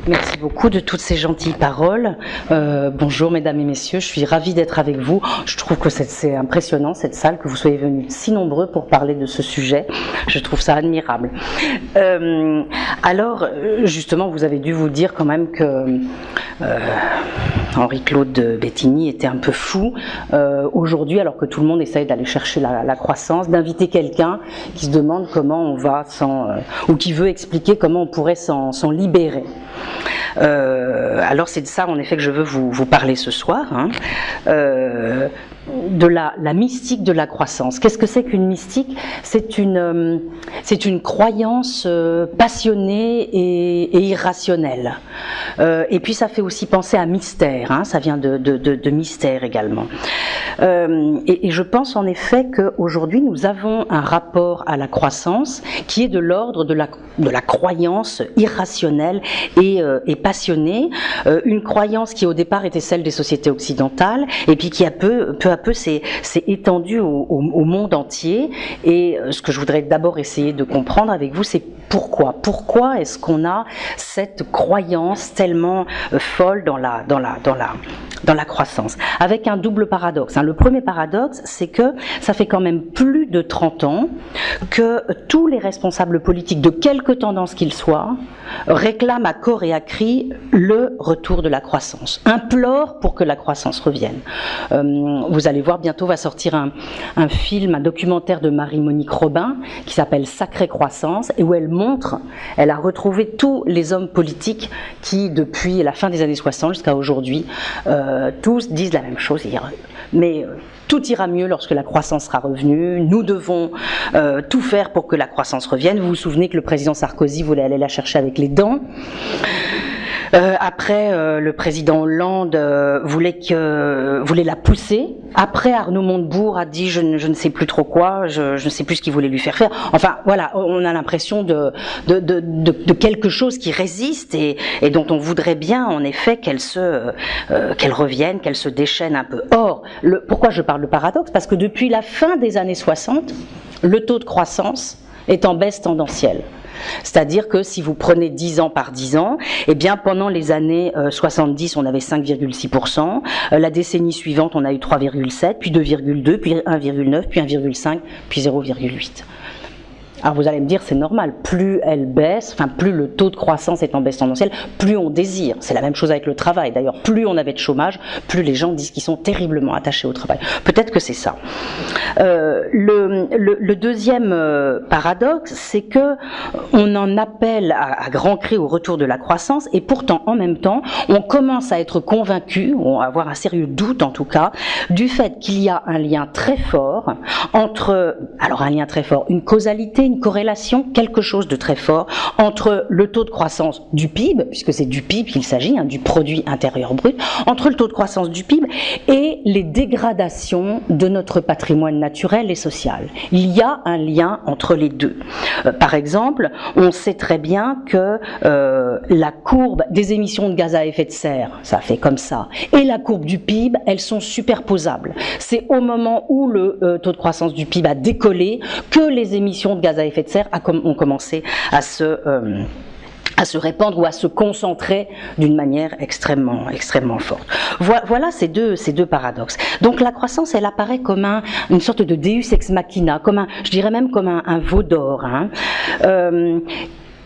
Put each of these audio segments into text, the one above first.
Merci beaucoup de toutes ces gentilles paroles. Bonjour mesdames et messieurs, je suis ravie d'être avec vous. Je trouve que c'est impressionnant cette salle, que vous soyez venus si nombreux pour parler de ce sujet. Je trouve ça admirable. Alors, justement, vous avez dû vous dire quand même que Henri-Claude de Béthigny était un peu fou aujourd'hui, alors que tout le monde essaye d'aller chercher la croissance, d'inviter quelqu'un qui se demande comment on va ou qui veut expliquer comment on pourrait s'en libérer. Alors c'est de ça en effet que je veux vous parler ce soir, hein. De la mystique de la croissance. Qu'est-ce que c'est qu'une mystique? C'est une croyance passionnée et irrationnelle. Et puis ça fait aussi penser à mystère, hein, ça vient de mystère également. Et je pense en effet qu'aujourd'hui nous avons un rapport à la croissance qui est de l'ordre de la croyance irrationnelle et passionnée, une croyance qui au départ était celle des sociétés occidentales et puis qui peu à peu s'est étendue au monde entier. Et ce que je voudrais d'abord essayer de comprendre avec vous, c'est pourquoi est-ce qu'on a cette croyance tellement folle dans la croissance, avec un double paradoxe. Le premier paradoxe, c'est que ça fait quand même plus de 30 ans que tous les responsables politiques, de quelque tendance qu'ils soient, réclament à corps et à cri le retour de la croissance, implorent pour que la croissance revienne. Vous allez voir, bientôt va sortir un film, un documentaire de Marie-Monique Robin qui s'appelle Sacrée Croissance, et où elle a retrouvé tous les hommes politiques qui, depuis la fin des années 60 jusqu'à aujourd'hui, tous disent la même chose, mais tout ira mieux lorsque la croissance sera revenue, nous devons tout faire pour que la croissance revienne. Vous vous souvenez que le président Sarkozy voulait aller la chercher avec les dents. Après, le président Hollande voulait la pousser. Après, Arnaud Montebourg a dit je ne sais plus trop quoi, je ne sais plus ce qu'il voulait lui faire faire. Enfin, voilà, on a l'impression de quelque chose qui résiste et dont on voudrait bien, en effet, qu'elle revienne, qu'elle se déchaîne un peu. Or, pourquoi je parle de paradoxe? Parce que depuis la fin des années 60, le taux de croissance est en baisse tendancielle. C'est-à-dire que si vous prenez 10 ans par 10 ans, eh bien pendant les années 70, on avait 5,6%, la décennie suivante, on a eu 3,7%, puis 2,2%, puis 1,9%, puis 1,5%, puis 0,8%. Alors vous allez me dire, c'est normal, plus elle baisse, plus le taux de croissance est en baisse tendancielle, plus on désire. C'est la même chose avec le travail. D'ailleurs, plus on avait de chômage, plus les gens disent qu'ils sont terriblement attachés au travail. Peut-être que c'est ça. Le deuxième paradoxe, c'est que on en appelle à grands cris au retour de la croissance, et pourtant, en même temps, on commence à être convaincu, ou à avoir un sérieux doute en tout cas, du fait qu'il y a un lien très fort entre, une causalité, une corrélation, quelque chose de très fort entre le taux de croissance du PIB, puisque c'est du PIB qu'il s'agit, du produit intérieur brut, entre le taux de croissance du PIB et les dégradations de notre patrimoine naturel et social. Il y a un lien entre les deux. Par exemple, on sait très bien que la courbe des émissions de gaz à effet de serre, ça fait comme ça, et la courbe du PIB, elles sont superposables. C'est au moment où le taux de croissance du PIB a décollé que les émissions de gaz à effet de serre ont commencé à se répandre ou à se concentrer d'une manière extrêmement forte. Voilà ces deux paradoxes. Donc la croissance, elle apparaît comme une sorte de deus ex machina, je dirais même comme un veau d'or.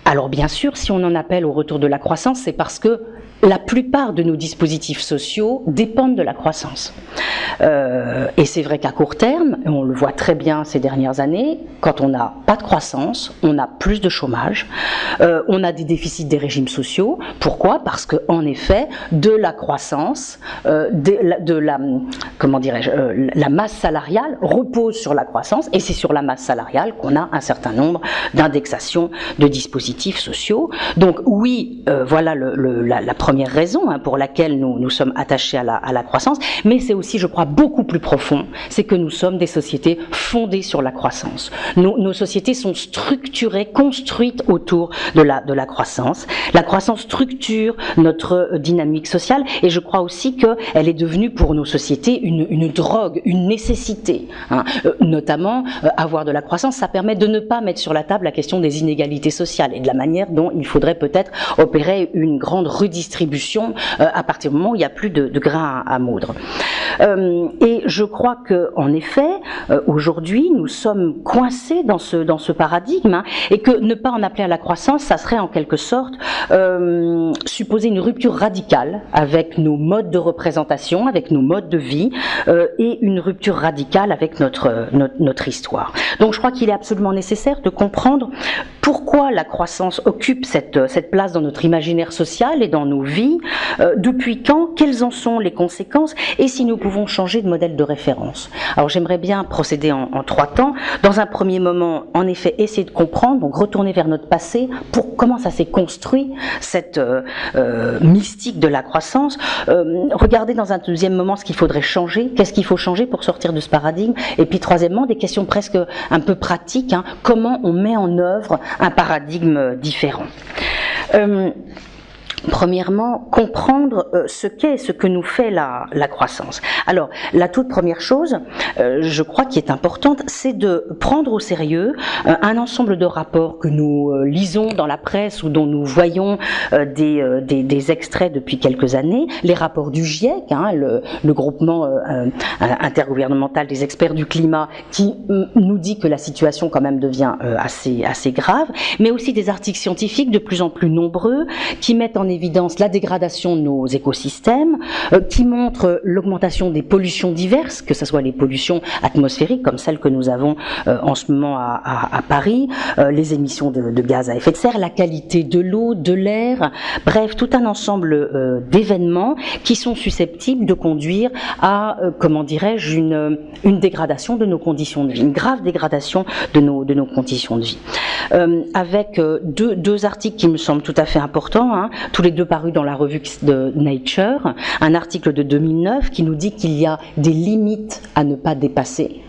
Alors bien sûr, si on en appelle au retour de la croissance, c'est parce que la plupart de nos dispositifs sociaux dépendent de la croissance. Et c'est vrai qu'à court terme, et on le voit très bien ces dernières années, quand on n'a pas de croissance, on a plus de chômage, on a des déficits des régimes sociaux. Pourquoi? Parce que en effet, de la croissance, la masse salariale repose sur la croissance, et c'est sur la masse salariale qu'on a un certain nombre d'indexations de dispositifs sociaux. Donc oui, voilà la première première raison pour laquelle nous sommes attachés à la croissance, mais c'est aussi, je crois, beaucoup plus profond, c'est que nous sommes des sociétés fondées sur la croissance. Nos sociétés sont structurées, construites autour de la croissance. La croissance structure notre dynamique sociale, et je crois aussi qu'elle est devenue pour nos sociétés une drogue, une nécessité. Notamment, avoir de la croissance, ça permet de ne pas mettre sur la table la question des inégalités sociales et de la manière dont il faudrait peut-être opérer une grande redistribution à partir du moment où il n'y a plus de grains à moudre. Et je crois que, en effet, aujourd'hui, nous sommes coincés dans ce paradigme, et que ne pas en appeler à la croissance, ça serait en quelque sorte supposer une rupture radicale avec nos modes de représentation, avec nos modes de vie, et une rupture radicale avec notre histoire. Donc je crois qu'il est absolument nécessaire de comprendre pourquoi la croissance occupe cette place dans notre imaginaire social et dans nos vies, depuis quand, quelles en sont les conséquences, et si nous pouvons changer de modèle de référence. Alors j'aimerais bien procéder en 3 temps. Dans un premier moment, en effet, essayer de comprendre, donc retourner vers notre passé, pour comment ça s'est construit, cette mystique de la croissance. Regarder dans un deuxième moment ce qu'il faudrait changer, qu'est-ce qu'il faut changer pour sortir de ce paradigme, et puis troisièmement, des questions presque un peu pratiques, comment on met en œuvre un paradigme différent. Premièrement, comprendre ce qu'est, ce que nous fait la croissance. Alors, la toute première chose, je crois, qui est importante, c'est de prendre au sérieux un ensemble de rapports que nous lisons dans la presse ou dont nous voyons des extraits depuis quelques années, les rapports du GIEC, le groupement intergouvernemental des experts du climat, qui nous dit que la situation quand même devient assez grave, mais aussi des articles scientifiques de plus en plus nombreux qui mettent en évidence la dégradation de nos écosystèmes, qui montrent l'augmentation des pollutions diverses, que ce soit les pollutions atmosphériques comme celles que nous avons en ce moment à Paris, les émissions de gaz à effet de serre, la qualité de l'eau, de l'air, bref, tout un ensemble d'événements qui sont susceptibles de conduire à, comment dirais-je, une dégradation de nos conditions de vie, une grave dégradation de nos conditions de vie. Avec deux articles qui me semblent tout à fait importants, tous les deux parus dans la revue de Nature, un article de 2009 qui nous dit qu'il y a des limites à ne pas dépasser,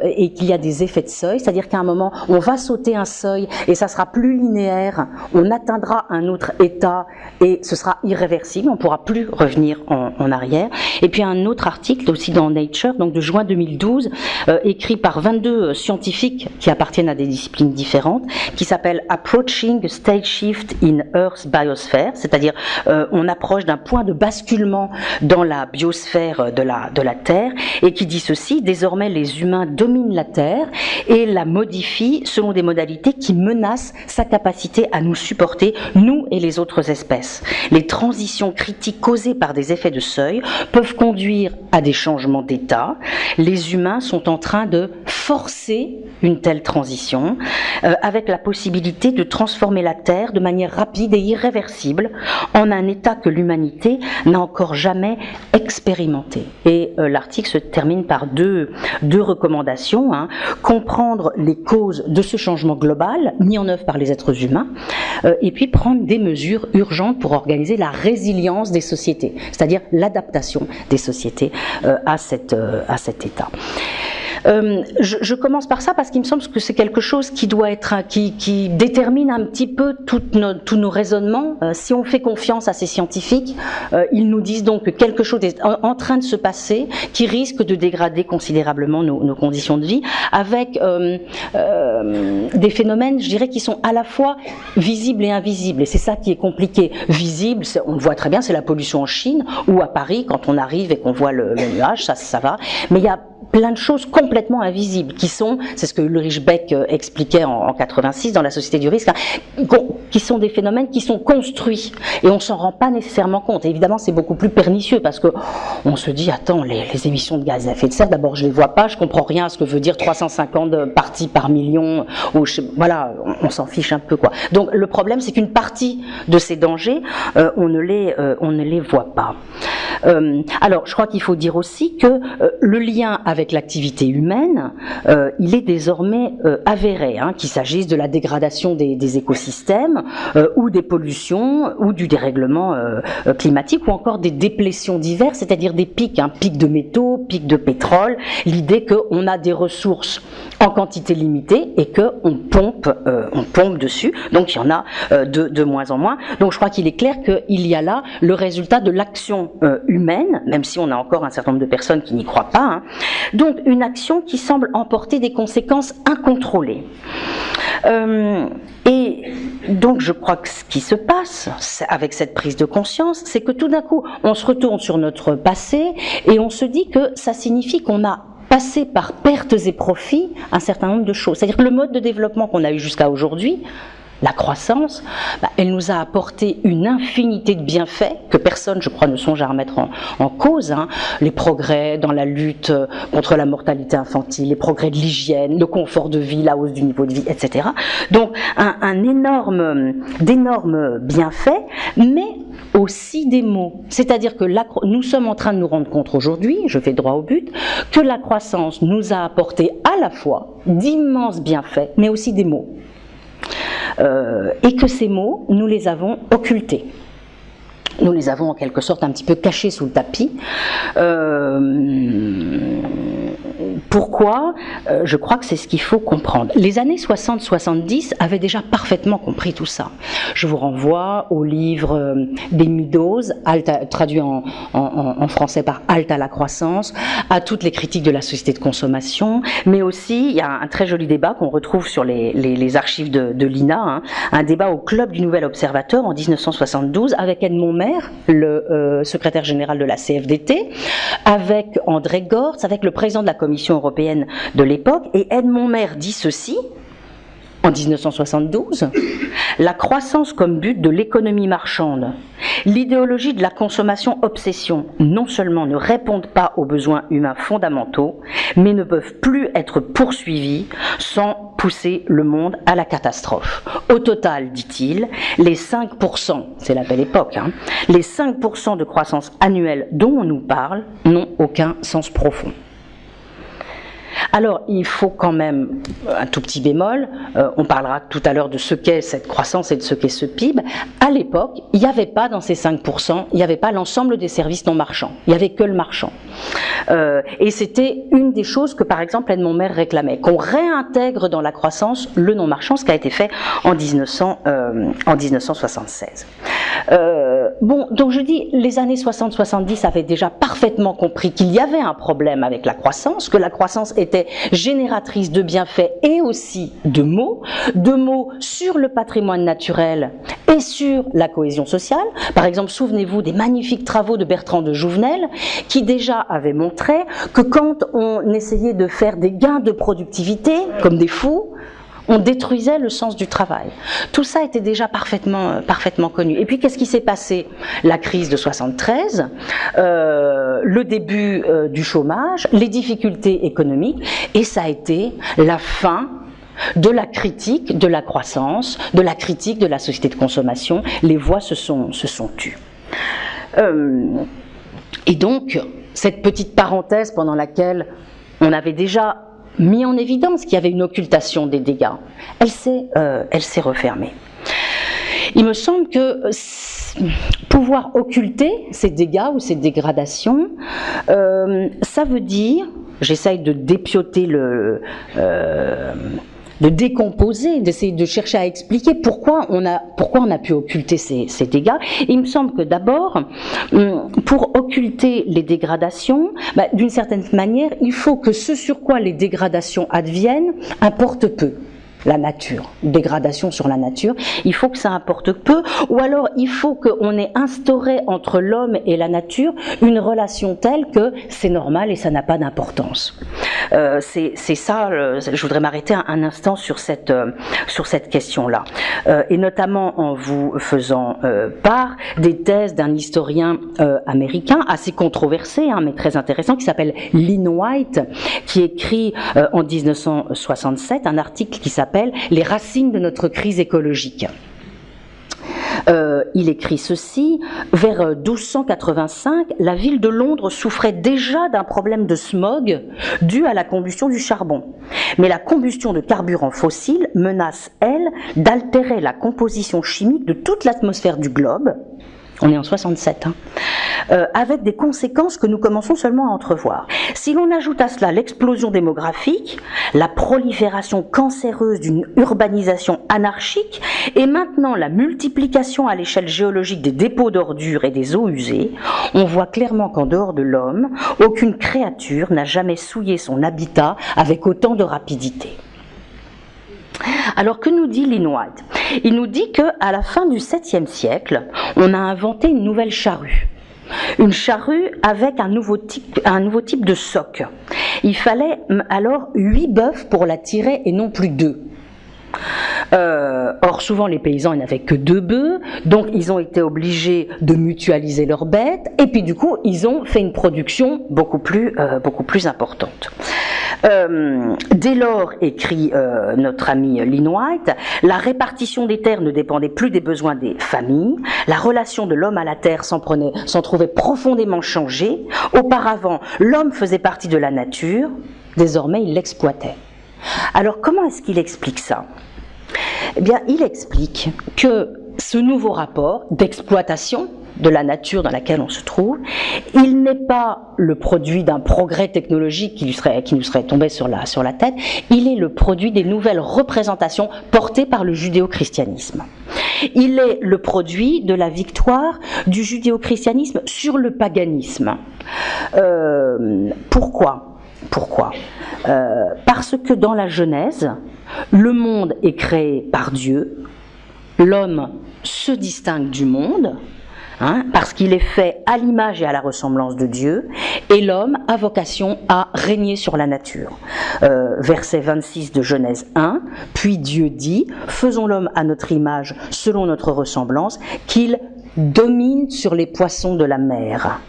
et qu'il y a des effets de seuil, c'est-à-dire qu'à un moment on va sauter un seuil et ça sera plus linéaire, on atteindra un autre état et ce sera irréversible, on ne pourra plus revenir en arrière. Et puis un autre article aussi dans Nature, donc de juin 2012, écrit par 22 scientifiques qui appartiennent à des disciplines différentes, qui s'appelle Approaching a Stage Shift in Earth's Biosphere, c'est-à-dire on approche d'un point de basculement dans la biosphère de la Terre, et qui dit ceci: désormais les humains dominent la Terre et la modifient selon des modalités qui menacent sa capacité à nous supporter, nous et les autres espèces. Les transitions critiques causées par des effets de seuil peuvent conduire à des changements d'état. Les humains sont en train de forcer une telle transition, avec la possibilité de transformer la Terre de manière rapide et irréversible en un état que l'humanité n'a encore jamais expérimenté. Et l'article se termine par deux recommandations, comprendre les causes de ce changement global mis en œuvre par les êtres humains, et puis prendre des mesures urgentes pour organiser la résilience des sociétés, c'est-à-dire l'adaptation des sociétés à cet état. Je commence par ça parce qu'il me semble que c'est quelque chose qui doit être, qui détermine un petit peu tous nos raisonnements. Si on fait confiance à ces scientifiques, ils nous disent donc que quelque chose est en train de se passer qui risque de dégrader considérablement nos conditions de vie, avec des phénomènes, je dirais, qui sont à la fois visibles et invisibles. Et c'est ça qui est compliqué. Visible, on le voit très bien, c'est la pollution en Chine ou à Paris, quand on arrive et qu'on voit le nuage, ça va. Mais il y a plein de choses complètement invisibles qui sont, c'est ce que Ulrich Beck expliquait en 86 dans La Société du risque, qui sont des phénomènes qui sont construits et on s'en rend pas nécessairement compte. Et évidemment, c'est beaucoup plus pernicieux parce que on se dit, attends, les émissions de gaz à effet de serre, d'abord je les vois pas, je comprends rien à ce que veut dire 350 parties par million, ou voilà, on s'en fiche un peu, quoi. Donc le problème, c'est qu'une partie de ces dangers, on ne les voit pas. Alors, je crois qu'il faut dire aussi que le lien avec l'activité humaine, il est désormais avéré, hein, qu'il s'agisse de la dégradation des écosystèmes, ou des pollutions, ou du dérèglement climatique, ou encore des déplétions diverses, c'est-à-dire des pics, hein, pics de métaux, pics de pétrole, l'idée qu'on a des ressources en quantité limitée et qu'on pompe dessus, donc il y en a de moins en moins. Donc je crois qu'il est clair qu'il y a là le résultat de l'action humaine, même si on a encore un certain nombre de personnes qui n'y croient pas, hein. Donc une action qui semble emporter des conséquences incontrôlées. Et donc je crois que ce qui se passe avec cette prise de conscience, c'est que tout d'un coup on se retourne sur notre passé et on se dit que ça signifie qu'on a passé par pertes et profits un certain nombre de choses. C'est-à-dire que le mode de développement qu'on a eu jusqu'à aujourd'hui, la croissance, elle nous a apporté une infinité de bienfaits que personne, je crois, ne songe à remettre en cause, hein. Les progrès dans la lutte contre la mortalité infantile, les progrès de l'hygiène, le confort de vie, la hausse du niveau de vie, etc. Donc d'énormes bienfaits, mais aussi des maux. C'est-à-dire que nous sommes en train de nous rendre compte aujourd'hui, je fais droit au but, que la croissance nous a apporté à la fois d'immenses bienfaits, mais aussi des maux. Et que ces mots, nous les avons occultés. Nous les avons en quelque sorte un petit peu cachés sous le tapis. Pourquoi ? Je crois que c'est ce qu'il faut comprendre. Les années 60-70 avaient déjà parfaitement compris tout ça. Je vous renvoie au livre des Meadows, traduit en français par Halte à la croissance, à toutes les critiques de la société de consommation, mais aussi il y a un très joli débat qu'on retrouve sur les archives de l'INA, hein, un débat au Club du Nouvel Observateur en 1972 avec Edmond Maire, le secrétaire général de la CFDT, avec André Gortz, avec le président de la Commission européenne de l'époque, et Edmond Maire dit ceci, en 1972, la croissance comme but de l'économie marchande, l'idéologie de la consommation-obsession, non seulement ne répondent pas aux besoins humains fondamentaux, mais ne peuvent plus être poursuivis sans pousser le monde à la catastrophe. Au total, dit-il, les 5%, c'est la belle époque, hein, les 5% de croissance annuelle dont on nous parle n'ont aucun sens profond. Alors, il faut quand même un tout petit bémol, on parlera tout à l'heure de ce qu'est cette croissance et de ce qu'est ce PIB. À l'époque, il n'y avait pas dans ces 5%, il n'y avait pas l'ensemble des services non marchands, il n'y avait que le marchand. Et c'était une des choses que, par exemple, Edmond Maire réclamait, qu'on réintègre dans la croissance le non marchand, ce qui a été fait en 1976. Bon, donc je dis, les années 60-70 avaient déjà parfaitement compris qu'il y avait un problème avec la croissance, que la croissance était génératrice de bienfaits et aussi de maux sur le patrimoine naturel et sur la cohésion sociale. Par exemple, souvenez-vous des magnifiques travaux de Bertrand de Jouvenel qui déjà avaient montré que quand on essayait de faire des gains de productivité, comme des fous, on détruisait le sens du travail. Tout ça était déjà parfaitement connu. Et puis, qu'est-ce qui s'est passé ? La crise de 73, le début du chômage, les difficultés économiques, et ça a été la fin de la critique de la croissance, de la critique de la société de consommation. Les voix se sont tues. Et donc, cette petite parenthèse pendant laquelle on avait déjà mis en évidence qu'il y avait une occultation des dégâts, elle s'est refermée. Il me semble que pouvoir occulter ces dégâts ou ces dégradations, ça veut dire, j'essaye de dépioter de décomposer, d'essayer de chercher à expliquer pourquoi on a pu occulter ces dégâts. Il me semble que d'abord, pour occulter les dégradations, d'une certaine manière, il faut que ce sur quoi les dégradations adviennent importe peu. La nature, dégradation sur la nature, il faut que ça importe peu, ou alors il faut qu'on ait instauré entre l'homme et la nature une relation telle que c'est normal et ça n'a pas d'importance. C'est ça, je voudrais m'arrêter un instant sur cette question-là, et notamment en vous faisant part des thèses d'un historien américain assez controversé, mais très intéressant, qui s'appelle Lynn White, qui écrit en 1967 un article qui s'appelle « Les racines de notre crise écologique ». Il écrit ceci: vers 1285, la ville de Londres souffrait déjà d'un problème de smog dû à la combustion du charbon. Mais la combustion de carburants fossiles menace, elle, d'altérer la composition chimique de toute l'atmosphère du globe. On est en 67, avec des conséquences que nous commençons seulement à entrevoir. Si l'on ajoute à cela l'explosion démographique, la prolifération cancéreuse d'une urbanisation anarchique et maintenant la multiplication à l'échelle géologique des dépôts d'ordures et des eaux usées, on voit clairement qu'en dehors de l'homme, aucune créature n'a jamais souillé son habitat avec autant de rapidité. Alors que nous dit Lynn White? Il nous dit qu'à la fin du 7e siècle, on a inventé une nouvelle charrue. Une charrue avec un nouveau type de soc. Il fallait alors 8 bœufs pour la tirer et non plus 2. Or souvent les paysans n'avaient que 2 bœufs, donc ils ont été obligés de mutualiser leurs bêtes, et puis du coup ils ont fait une production beaucoup plus importante. Dès lors, écrit notre ami Lynn White, la répartition des terres ne dépendait plus des besoins des familles, la relation de l'homme à la terre s'en trouvait profondément changée. Auparavant, l'homme faisait partie de la nature, désormais il l'exploitait. Alors comment est-ce qu'il explique ça? Eh bien, il explique que ce nouveau rapport d'exploitation de la nature dans laquelle on se trouve, il n'est pas le produit d'un progrès technologique qui nous serait tombé sur la tête, il est le produit des nouvelles représentations portées par le judéo-christianisme. Il est le produit de la victoire du judéo-christianisme sur le paganisme. Pourquoi ? Parce que dans la Genèse, le monde est créé par Dieu, l'homme se distingue du monde, parce qu'il est fait à l'image et à la ressemblance de Dieu, et l'homme a vocation à régner sur la nature. Verset 26 de Genèse 1, puis Dieu dit, faisons l'homme à notre image, selon notre ressemblance, qu'il domine sur les poissons de la mer,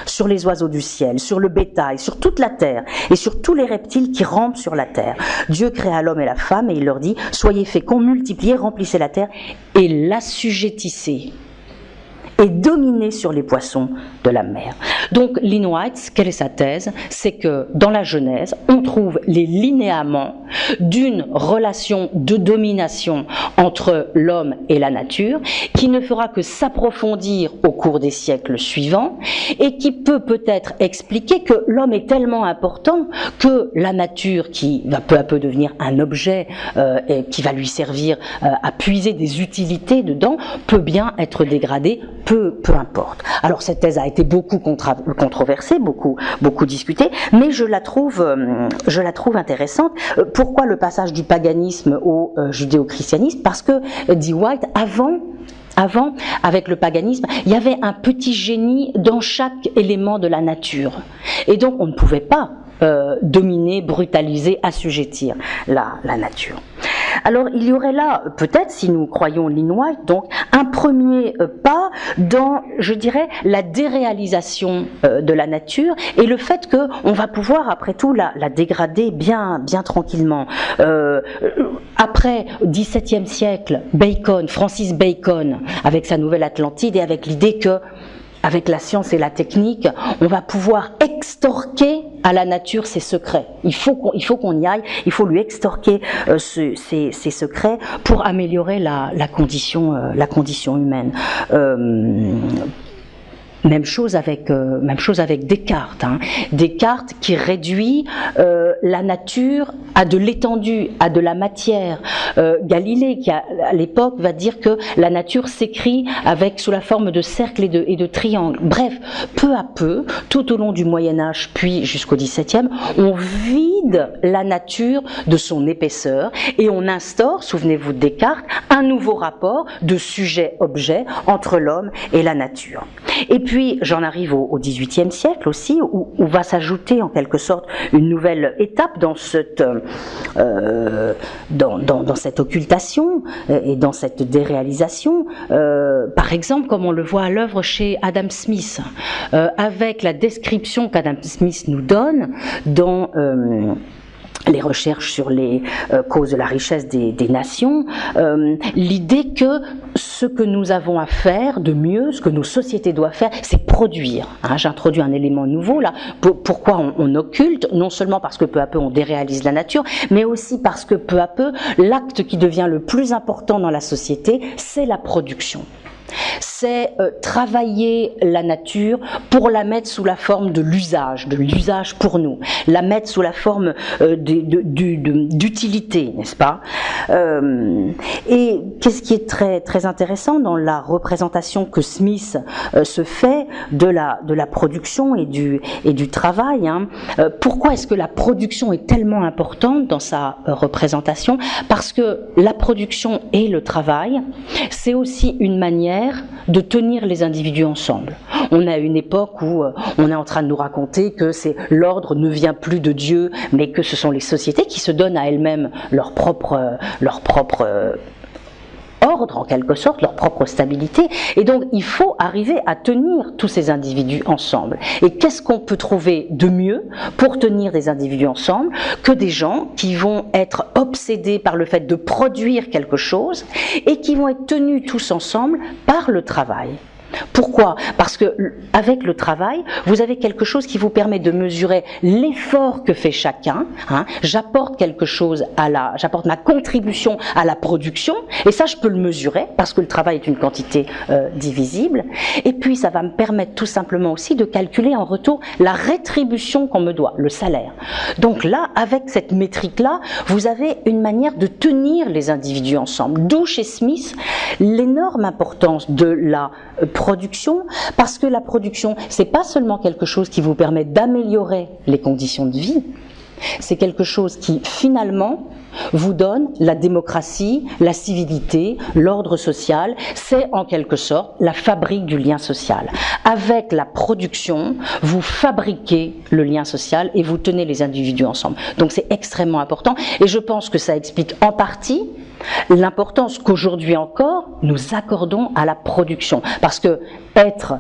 sur les oiseaux du ciel, sur le bétail, sur toute la terre et sur tous les reptiles qui rampent sur la terre. Dieu créa l'homme et la femme et il leur dit, soyez féconds, multipliez, remplissez la terre et l'assujettissez et dominez sur les poissons de la mer. Donc Lynn White, quelle est sa thèse? C'est que dans la Genèse, on trouve les linéaments d'une relation de domination entre l'homme et la nature, qui ne fera que s'approfondir au cours des siècles suivants, et qui peut-être expliquer que l'homme est tellement important que la nature, qui va peu à peu devenir un objet et qui va lui servir à puiser des utilités dedans, peut bien être dégradée, peu importe. Alors cette thèse a été beaucoup controversée, beaucoup discutée, mais je la trouve intéressante. Pourquoi le passage du paganisme au judéo-christianisme? Parce que, dit White, avant, avec le paganisme, il y avait un petit génie dans chaque élément de la nature. Et donc on ne pouvait pas dominer, brutaliser, assujettir la nature. Alors il y aurait là, peut-être, si nous croyons Lynn White, donc un premier pas dans, je dirais, la déréalisation de la nature et le fait qu'on va pouvoir, après tout, la dégrader bien tranquillement. Après, au XVIIe siècle, Francis Bacon, avec sa Nouvelle Atlantide et avec l'idée que, avec la science et la technique, on va pouvoir extorquer à la nature ses secrets. Il faut qu'on y aille, il faut lui extorquer ses secrets pour améliorer la condition humaine. Même chose avec Descartes. Descartes qui réduit la nature à de l'étendue, à de la matière. Galilée qui à l'époque va dire que la nature s'écrit sous la forme de cercles et de triangles. Bref, peu à peu, tout au long du Moyen Âge puis jusqu'au XVIIe, on vide la nature de son épaisseur et on instaure, souvenez-vous de Descartes, un nouveau rapport de sujet-objet entre l'homme et la nature. Et puis, j'en arrive au XVIIIe siècle aussi, où va s'ajouter en quelque sorte une nouvelle étape dans cette occultation et dans cette déréalisation. Par exemple, comme on le voit à l'œuvre chez Adam Smith, avec la description qu'Adam Smith nous donne dans les recherches sur les causes de la richesse des nations, l'idée que ce que nous avons à faire de mieux, ce que nos sociétés doivent faire, c'est produire. Hein, j'introduis un élément nouveau là. Pourquoi on occulte? Non seulement parce que peu à peu on déréalise la nature, mais aussi parce que peu à peu, l'acte qui devient le plus important dans la société, c'est la production. C'est travailler la nature pour la mettre sous la forme de l'usage pour nous, la mettre sous la forme d'utilité, n'est-ce pas? Et qu'est-ce qui est très, très intéressant dans la représentation que Smith se fait de la production et du travail, hein? Pourquoi est-ce que la production est tellement importante dans sa représentation? Parce que la production et le travail, c'est aussi une manière de tenir les individus ensemble. On a une époque où on est en train de nous raconter que l'ordre ne vient plus de Dieu, mais que ce sont les sociétés qui se donnent à elles-mêmes leur propre ordre, en quelque sorte, leur propre stabilité. Et donc, il faut arriver à tenir tous ces individus ensemble. Et qu'est-ce qu'on peut trouver de mieux pour tenir des individus ensemble que des gens qui vont être obsédés par le fait de produire quelque chose et qui vont être tenus tous ensemble par le travail. Pourquoi? Parce que avec le travail, vous avez quelque chose qui vous permet de mesurer l'effort que fait chacun. Hein. J'apporte quelque chose j'apporte ma contribution à la production, et ça je peux le mesurer parce que le travail est une quantité divisible. Et puis ça va me permettre tout simplement aussi de calculer en retour la rétribution qu'on me doit, le salaire. Donc là, avec cette métrique-là, vous avez une manière de tenir les individus ensemble. D'où chez Smith l'énorme importance de la production, parce que la production, c'est pas seulement quelque chose qui vous permet d'améliorer les conditions de vie, c'est quelque chose qui finalement vous donne la démocratie, la civilité, l'ordre social. C'est en quelque sorte la fabrique du lien social. Avec la production, vous fabriquez le lien social et vous tenez les individus ensemble. Donc c'est extrêmement important, et je pense que ça explique en partie l'importance qu'aujourd'hui encore nous accordons à la production, parce que être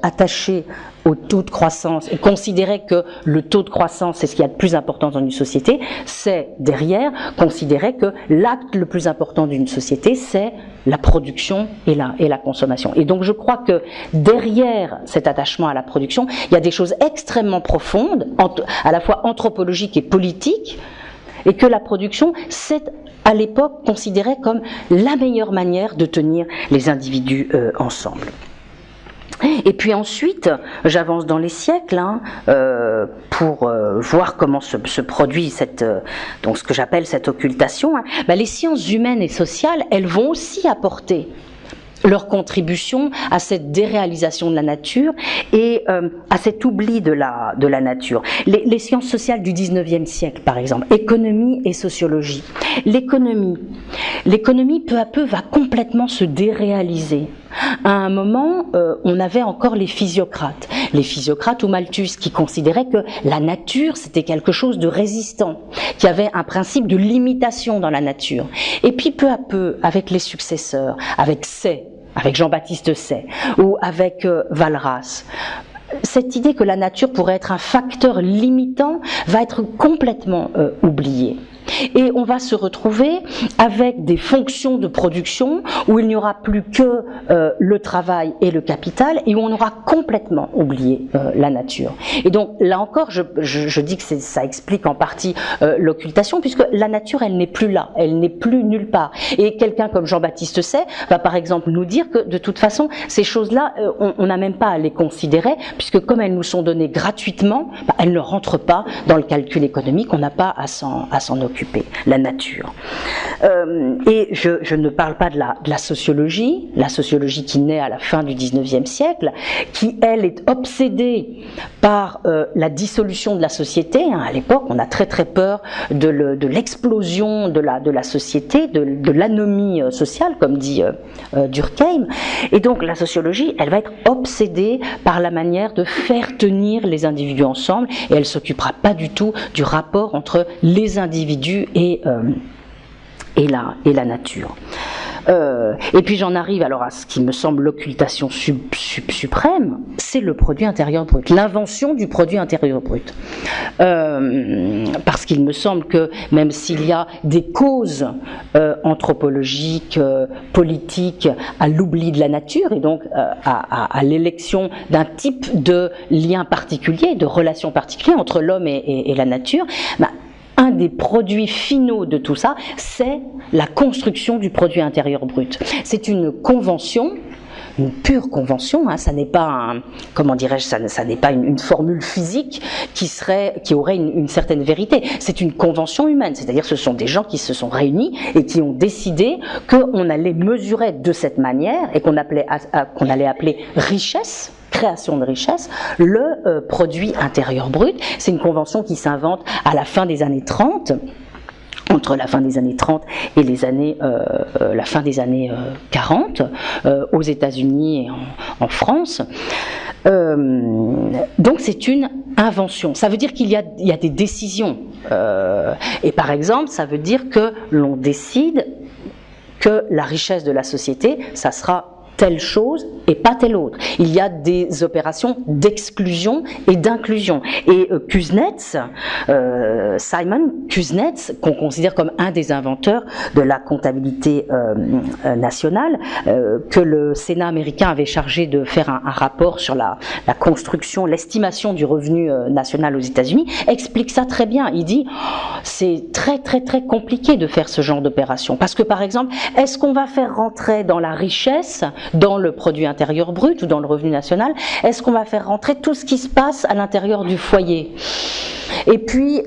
attaché au taux de croissance et considérer que le taux de croissance c'est ce qu'il y a de plus important dans une société, c'est derrière considérer que l'acte le plus important d'une société c'est la production et la consommation. Et donc je crois que derrière cet attachement à la production, il y a des choses extrêmement profondes, à la fois anthropologiques et politiques, et que la production c'est à l'époque considéré comme la meilleure manière de tenir les individus ensemble. Et puis ensuite, j'avance dans les siècles pour voir comment se produit donc ce que j'appelle cette occultation. Les sciences humaines et sociales, elles vont aussi apporter leur contribution à cette déréalisation de la nature et à cet oubli de la nature. Les sciences sociales du 19e siècle, par exemple, économie et sociologie. L'économie peu à peu va complètement se déréaliser. À un moment, on avait encore les physiocrates ou Malthus, qui considéraient que la nature, c'était quelque chose de résistant, qui avait un principe de limitation dans la nature. Et puis peu à peu, avec les successeurs, avec Jean-Baptiste Say, ou avec Walras, cette idée que la nature pourrait être un facteur limitant va être complètement oubliée. Et on va se retrouver avec des fonctions de production où il n'y aura plus que le travail et le capital, et où on aura complètement oublié la nature. Et donc là encore, je dis que ça explique en partie l'occultation, puisque la nature, elle n'est plus là, elle n'est plus nulle part. Et quelqu'un comme Jean-Baptiste Say va par exemple nous dire que de toute façon, ces choses-là, on n'a même pas à les considérer, puisque comme elles nous sont données gratuitement, elles ne rentrent pas dans le calcul économique, on n'a pas à s'en occuper. La nature. Et je ne parle pas de la sociologie qui naît à la fin du 19e siècle, qui elle est obsédée par la dissolution de la société. À l'époque, on a très très peur de l'explosion de la société, de l'anomie sociale, comme dit Durkheim. Et donc la sociologie, elle va être obsédée par la manière de faire tenir les individus ensemble, et elle s'occupera pas du tout du rapport entre les individus et la nature. Et puis j'en arrive alors à ce qui me semble l'occultation suprême, c'est le produit intérieur brut, l'invention du produit intérieur brut. Parce qu'il me semble que même s'il y a des causes anthropologiques, politiques, à l'oubli de la nature et donc à l'élection d'un type de lien particulier, de relation particulière entre l'homme et la nature, un des produits finaux de tout ça, c'est la construction du produit intérieur brut. C'est une convention, une pure convention, hein, ça n'est pas, comment dirais-je, ça n'est pas une formule physique qui aurait une certaine vérité. C'est une convention humaine, c'est-à-dire ce sont des gens qui se sont réunis et qui ont décidé qu'on allait mesurer de cette manière et qu'on allait appeler richesse, création de richesse, le produit intérieur brut. C'est une convention qui s'invente à la fin des années 30, entre la fin des années 30 et la fin des années 40, aux États-Unis et en France. Donc c'est une invention. Ça veut dire qu'il y a des décisions. Et par exemple, ça veut dire que l'on décide que la richesse de la société, ça sera telle chose et pas telle autre. Il y a des opérations d'exclusion et d'inclusion. Et Kuznets, Simon Kuznets, qu'on considère comme un des inventeurs de la comptabilité nationale, que le Sénat américain avait chargé de faire un rapport sur la construction, l'estimation du revenu national aux États-Unis, explique ça très bien. Il dit c'est très très très compliqué de faire ce genre d'opération parce que par exemple, est-ce qu'on va faire rentrer dans la richesse, dans le produit intérieur brut ou dans le revenu national, est-ce qu'on va faire rentrer tout ce qui se passe à l'intérieur du foyer? Et puis,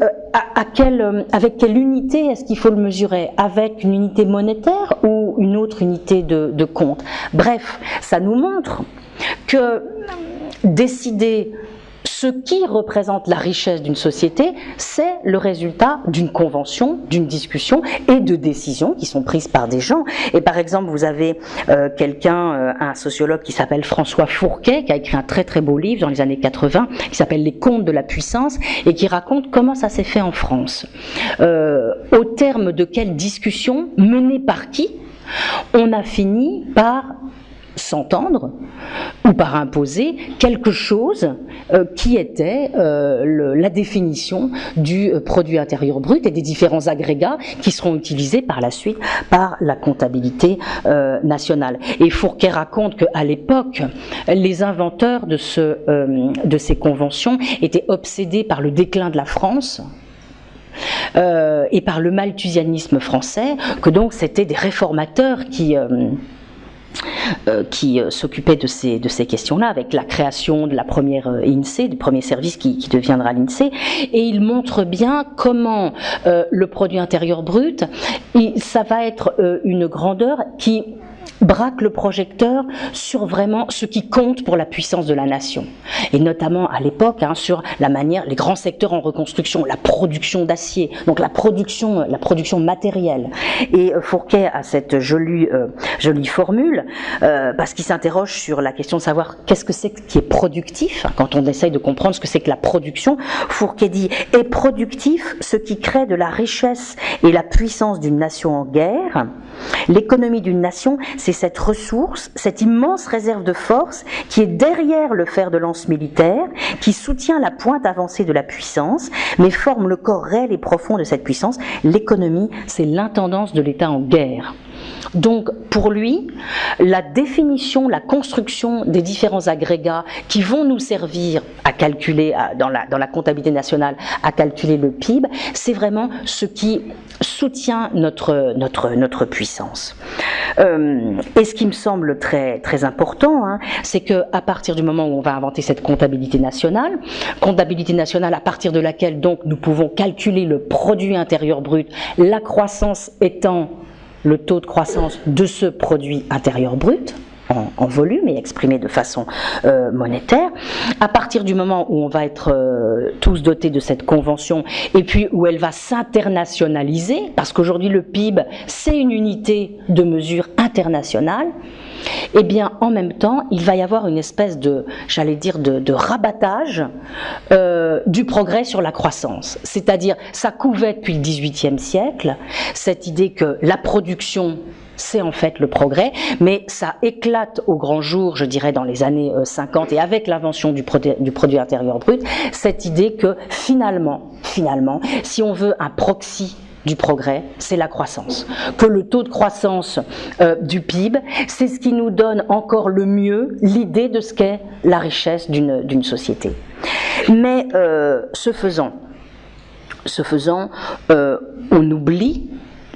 avec quelle unité est-ce qu'il faut le mesurer? Avec une unité monétaire ou une autre unité de compte? Bref, ça nous montre que décider ce qui représente la richesse d'une société, c'est le résultat d'une convention, d'une discussion et de décisions qui sont prises par des gens. Et par exemple, vous avez un sociologue qui s'appelle François Fourquet, qui a écrit un très très beau livre dans les années 80, qui s'appelle Les Contes de la puissance, et qui raconte comment ça s'est fait en France. Au terme de quelle discussion, menée par qui, on a fini par s'entendre ou par imposer quelque chose qui était la définition du produit intérieur brut et des différents agrégats qui seront utilisés par la suite par la comptabilité nationale. Et Fourquet raconte qu'à l'époque, les inventeurs de ces conventions étaient obsédés par le déclin de la France, et par le malthusianisme français, que donc c'était des réformateurs qui s'occupait de ces questions-là, avec la création de la première INSEE, du premier service qui deviendra l'INSEE, et il montre bien comment le produit intérieur brut, ça va être une grandeur qui braque le projecteur sur vraiment ce qui compte pour la puissance de la nation. Et notamment à l'époque, sur la manière, les grands secteurs en reconstruction, la production d'acier, donc la production matérielle. Et Fourquet a cette jolie formule, parce qu'il s'interroge sur la question de savoir qu'est-ce que c'est qui est productif, quand on essaye de comprendre ce que c'est que la production. Fourquet dit « est productif ce qui crée de la richesse et la puissance d'une nation en guerre. L'économie d'une nation, c'est cette ressource, cette immense réserve de force qui est derrière le fer de lance militaire, qui soutient la pointe avancée de la puissance, mais forme le corps réel et profond de cette puissance. L'économie, c'est l'intendance de l'État en guerre. » Donc, pour lui, la définition, la construction des différents agrégats qui vont nous servir à calculer, dans la comptabilité nationale, à calculer le PIB, c'est vraiment ce qui soutient notre puissance. Et ce qui me semble très, très important, c'est qu'à partir du moment où on va inventer cette comptabilité nationale à partir de laquelle donc nous pouvons calculer le produit intérieur brut, la croissance étant le taux de croissance de ce produit intérieur brut, en volume et exprimé de façon monétaire, à partir du moment où on va être tous dotés de cette convention et puis où elle va s'internationaliser, parce qu'aujourd'hui le PIB c'est une unité de mesure internationale, eh bien en même temps il va y avoir une espèce de, j'allais dire, de rabattage du progrès sur la croissance. C'est-à-dire, ça couvait depuis le XVIIIe siècle cette idée que la production c'est en fait le progrès, mais ça éclate au grand jour, je dirais, dans les années 50 et avec l'invention du produit intérieur brut, cette idée que finalement, si on veut un proxy du progrès, c'est la croissance. Que le taux de croissance du PIB, c'est ce qui nous donne encore le mieux l'idée de ce qu'est la richesse d'une société. Mais ce faisant, on oublie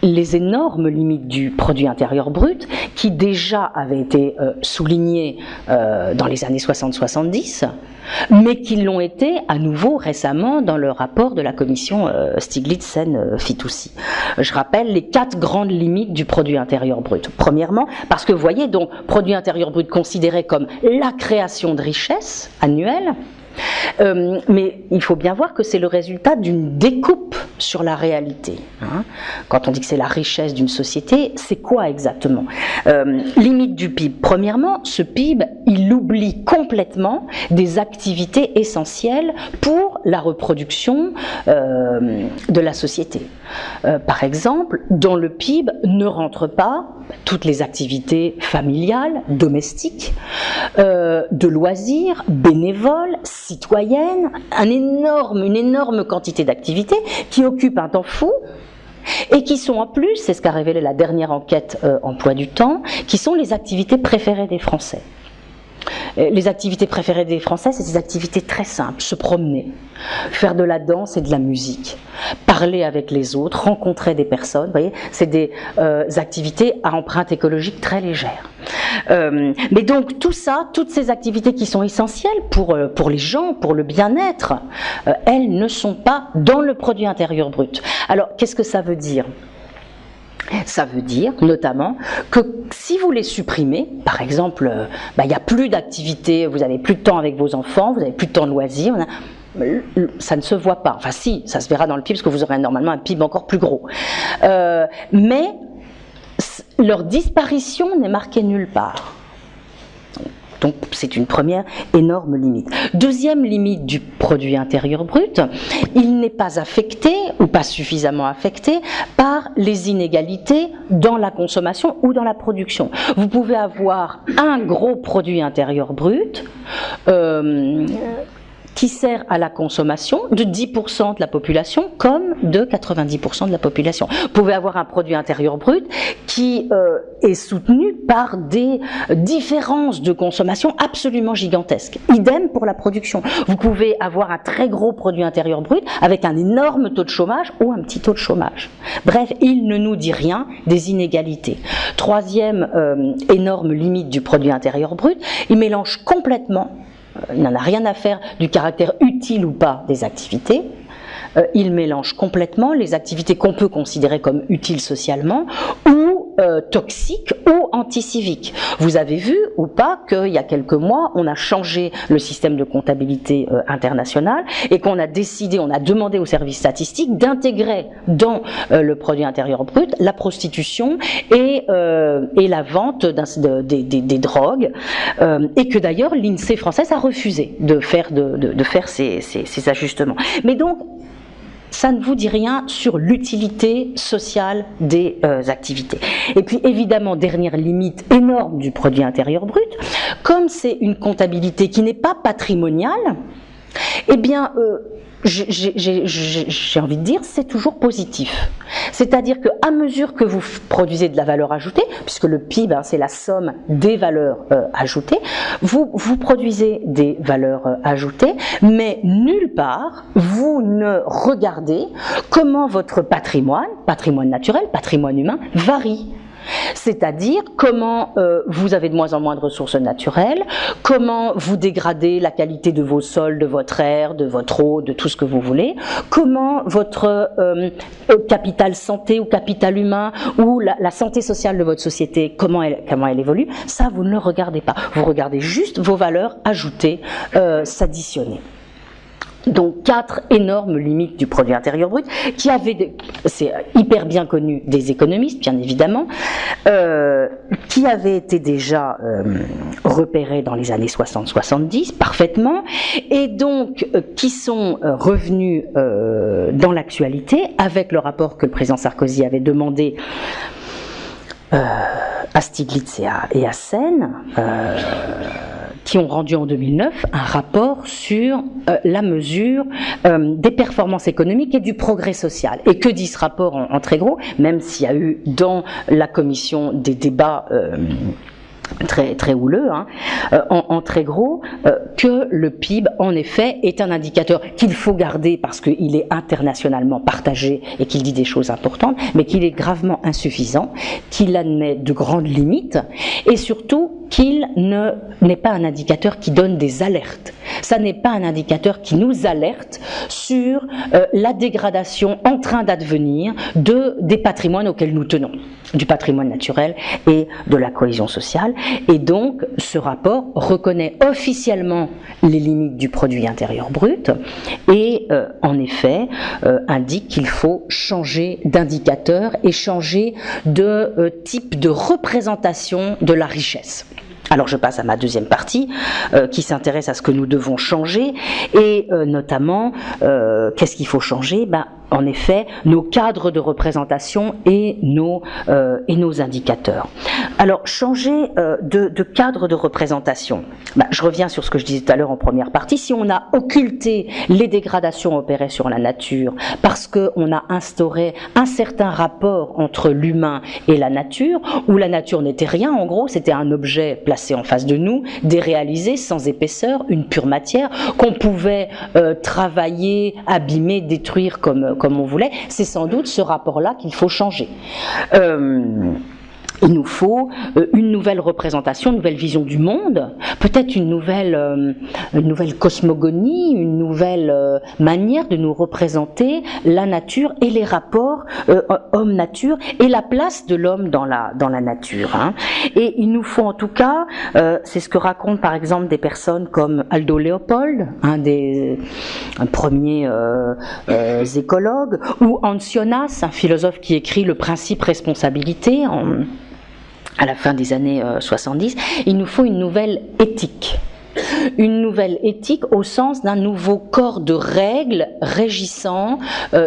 les énormes limites du produit intérieur brut qui déjà avaient été soulignées dans les années 60-70, mais qui l'ont été à nouveau récemment dans le rapport de la commission Stiglitz-Sen-Fitoussi. Je rappelle les 4 grandes limites du produit intérieur brut. Premièrement, parce que vous voyez, donc, produit intérieur brut considéré comme la création de richesse annuelle, mais il faut bien voir que c'est le résultat d'une découpe sur la réalité. Quand on dit que c'est la richesse d'une société, c'est quoi exactement? Limite du PIB. Premièrement, ce PIB, il oublie complètement des activités essentielles pour la reproduction de la société. Par exemple, dans le PIB ne rentrent pas toutes les activités familiales, domestiques, de loisirs, bénévoles, citoyennes, une énorme quantité d'activités qui occupent un temps fou et qui sont en plus, c'est ce qu'a révélé la dernière enquête emploi du temps, qui sont les activités préférées des Français. Les activités préférées des Français, c'est des activités très simples, se promener, faire de la danse et de la musique, parler avec les autres, rencontrer des personnes, vous voyez, c'est des activités à empreinte écologique très légère. Mais donc tout ça, toutes ces activités qui sont essentielles pour les gens, pour le bien-être, elles ne sont pas dans le produit intérieur brut. Alors qu'est-ce que ça veut dire ? Ça veut dire notamment que si vous les supprimez, par exemple, il n'y a plus d'activités, vous n'avez plus de temps avec vos enfants, vous n'avez plus de temps de loisirs, ça ne se voit pas. Enfin si, ça se verra dans le PIB parce que vous aurez normalement un PIB encore plus gros. Mais leur disparition n'est marquée nulle part. Donc c'est une première énorme limite. Deuxième limite du produit intérieur brut, il n'est pas affecté ou pas suffisamment affecté par les inégalités dans la consommation ou dans la production. Vous pouvez avoir un gros produit intérieur brut qui sert à la consommation de 10% de la population comme de 90% de la population. Vous pouvez avoir un produit intérieur brut qui est soutenu par des différences de consommation absolument gigantesques. Idem pour la production. Vous pouvez avoir un très gros produit intérieur brut avec un énorme taux de chômage ou un petit taux de chômage. Bref, il ne nous dit rien des inégalités. Troisième énorme limite du produit intérieur brut, il mélange complètement, il n'en a rien à faire du caractère utile ou pas des activités. Il mélange complètement les activités qu'on peut considérer comme utiles socialement ou toxiques ou anticiviques. Vous avez vu ou pas qu'il y a quelques mois, on a changé le système de comptabilité internationale et qu'on a décidé, on a demandé aux services statistiques d'intégrer dans le produit intérieur brut la prostitution et la vente des drogues et que d'ailleurs l'INSEE française a refusé de faire ces ajustements. Mais donc, ça ne vous dit rien sur l'utilité sociale des activités. Et puis évidemment, dernière limite énorme du produit intérieur brut, comme c'est une comptabilité qui n'est pas patrimoniale, eh bien, j'ai envie de dire, c'est toujours positif. C'est-à-dire qu'à mesure que vous produisez de la valeur ajoutée, puisque le PIB, c'est la somme des valeurs ajoutées, vous produisez des valeurs ajoutées, mais nulle part, vous ne regardez comment votre patrimoine naturel, patrimoine humain, varie. C'est-à-dire comment vous avez de moins en moins de ressources naturelles, comment vous dégradez la qualité de vos sols, de votre air, de votre eau, de tout ce que vous voulez, comment votre capital santé ou capital humain ou la santé sociale de votre société, comment elle évolue, ça vous ne le regardez pas. Vous regardez juste vos valeurs ajoutées, s'additionner. Donc 4 énormes limites du produit intérieur brut qui c'est hyper bien connu des économistes bien évidemment, qui avaient été déjà repérés dans les années 60-70 parfaitement et donc qui sont revenus dans l'actualité avec le rapport que le président Sarkozy avait demandé à Stiglitz et à Sen, qui ont rendu en 2009 un rapport sur la mesure des performances économiques et du progrès social. Et que dit ce rapport en très gros, même s'il y a eu dans la commission des débats très houleux, hein, en très gros, que le PIB, en effet, est un indicateur qu'il faut garder parce qu'il est internationalement partagé et qu'il dit des choses importantes, mais qu'il est gravement insuffisant, qu'il admet de grandes limites, et surtout qu'il n'est pas un indicateur qui donne des alertes. Ça n'est pas un indicateur qui nous alerte sur la dégradation en train d'advenir des patrimoines auxquels nous tenons, du patrimoine naturel et de la cohésion sociale. Et donc, ce rapport reconnaît officiellement les limites du produit intérieur brut et, en effet, indique qu'il faut changer d'indicateur et changer de type de représentation de la richesse. Alors je passe à ma deuxième partie qui s'intéresse à ce que nous devons changer et notamment qu'est-ce qu'il faut changer ? En effet, nos cadres de représentation et nos indicateurs. Alors, changer de cadre de représentation. Je reviens sur ce que je disais tout à l'heure en première partie. Si on a occulté les dégradations opérées sur la nature parce qu'on a instauré un certain rapport entre l'humain et la nature, où la nature n'était rien, en gros, c'était un objet placé en face de nous, déréalisé, sans épaisseur, une pure matière, qu'on pouvait travailler, abîmer, détruire comme on voulait, c'est sans doute ce rapport-là qu'il faut changer. Il nous faut une nouvelle représentation, une nouvelle vision du monde, peut-être une nouvelle cosmogonie, une nouvelle manière de nous représenter la nature et les rapports homme-nature et la place de l'homme dans la nature. Hein. Et il nous faut en tout cas, c'est ce que racontent par exemple des personnes comme Aldo Leopold, un premier écologue, ou Hans Jonas, un philosophe qui écrit le principe responsabilité à la fin des années 70, il nous faut une nouvelle éthique. Une nouvelle éthique au sens d'un nouveau corps de règles régissant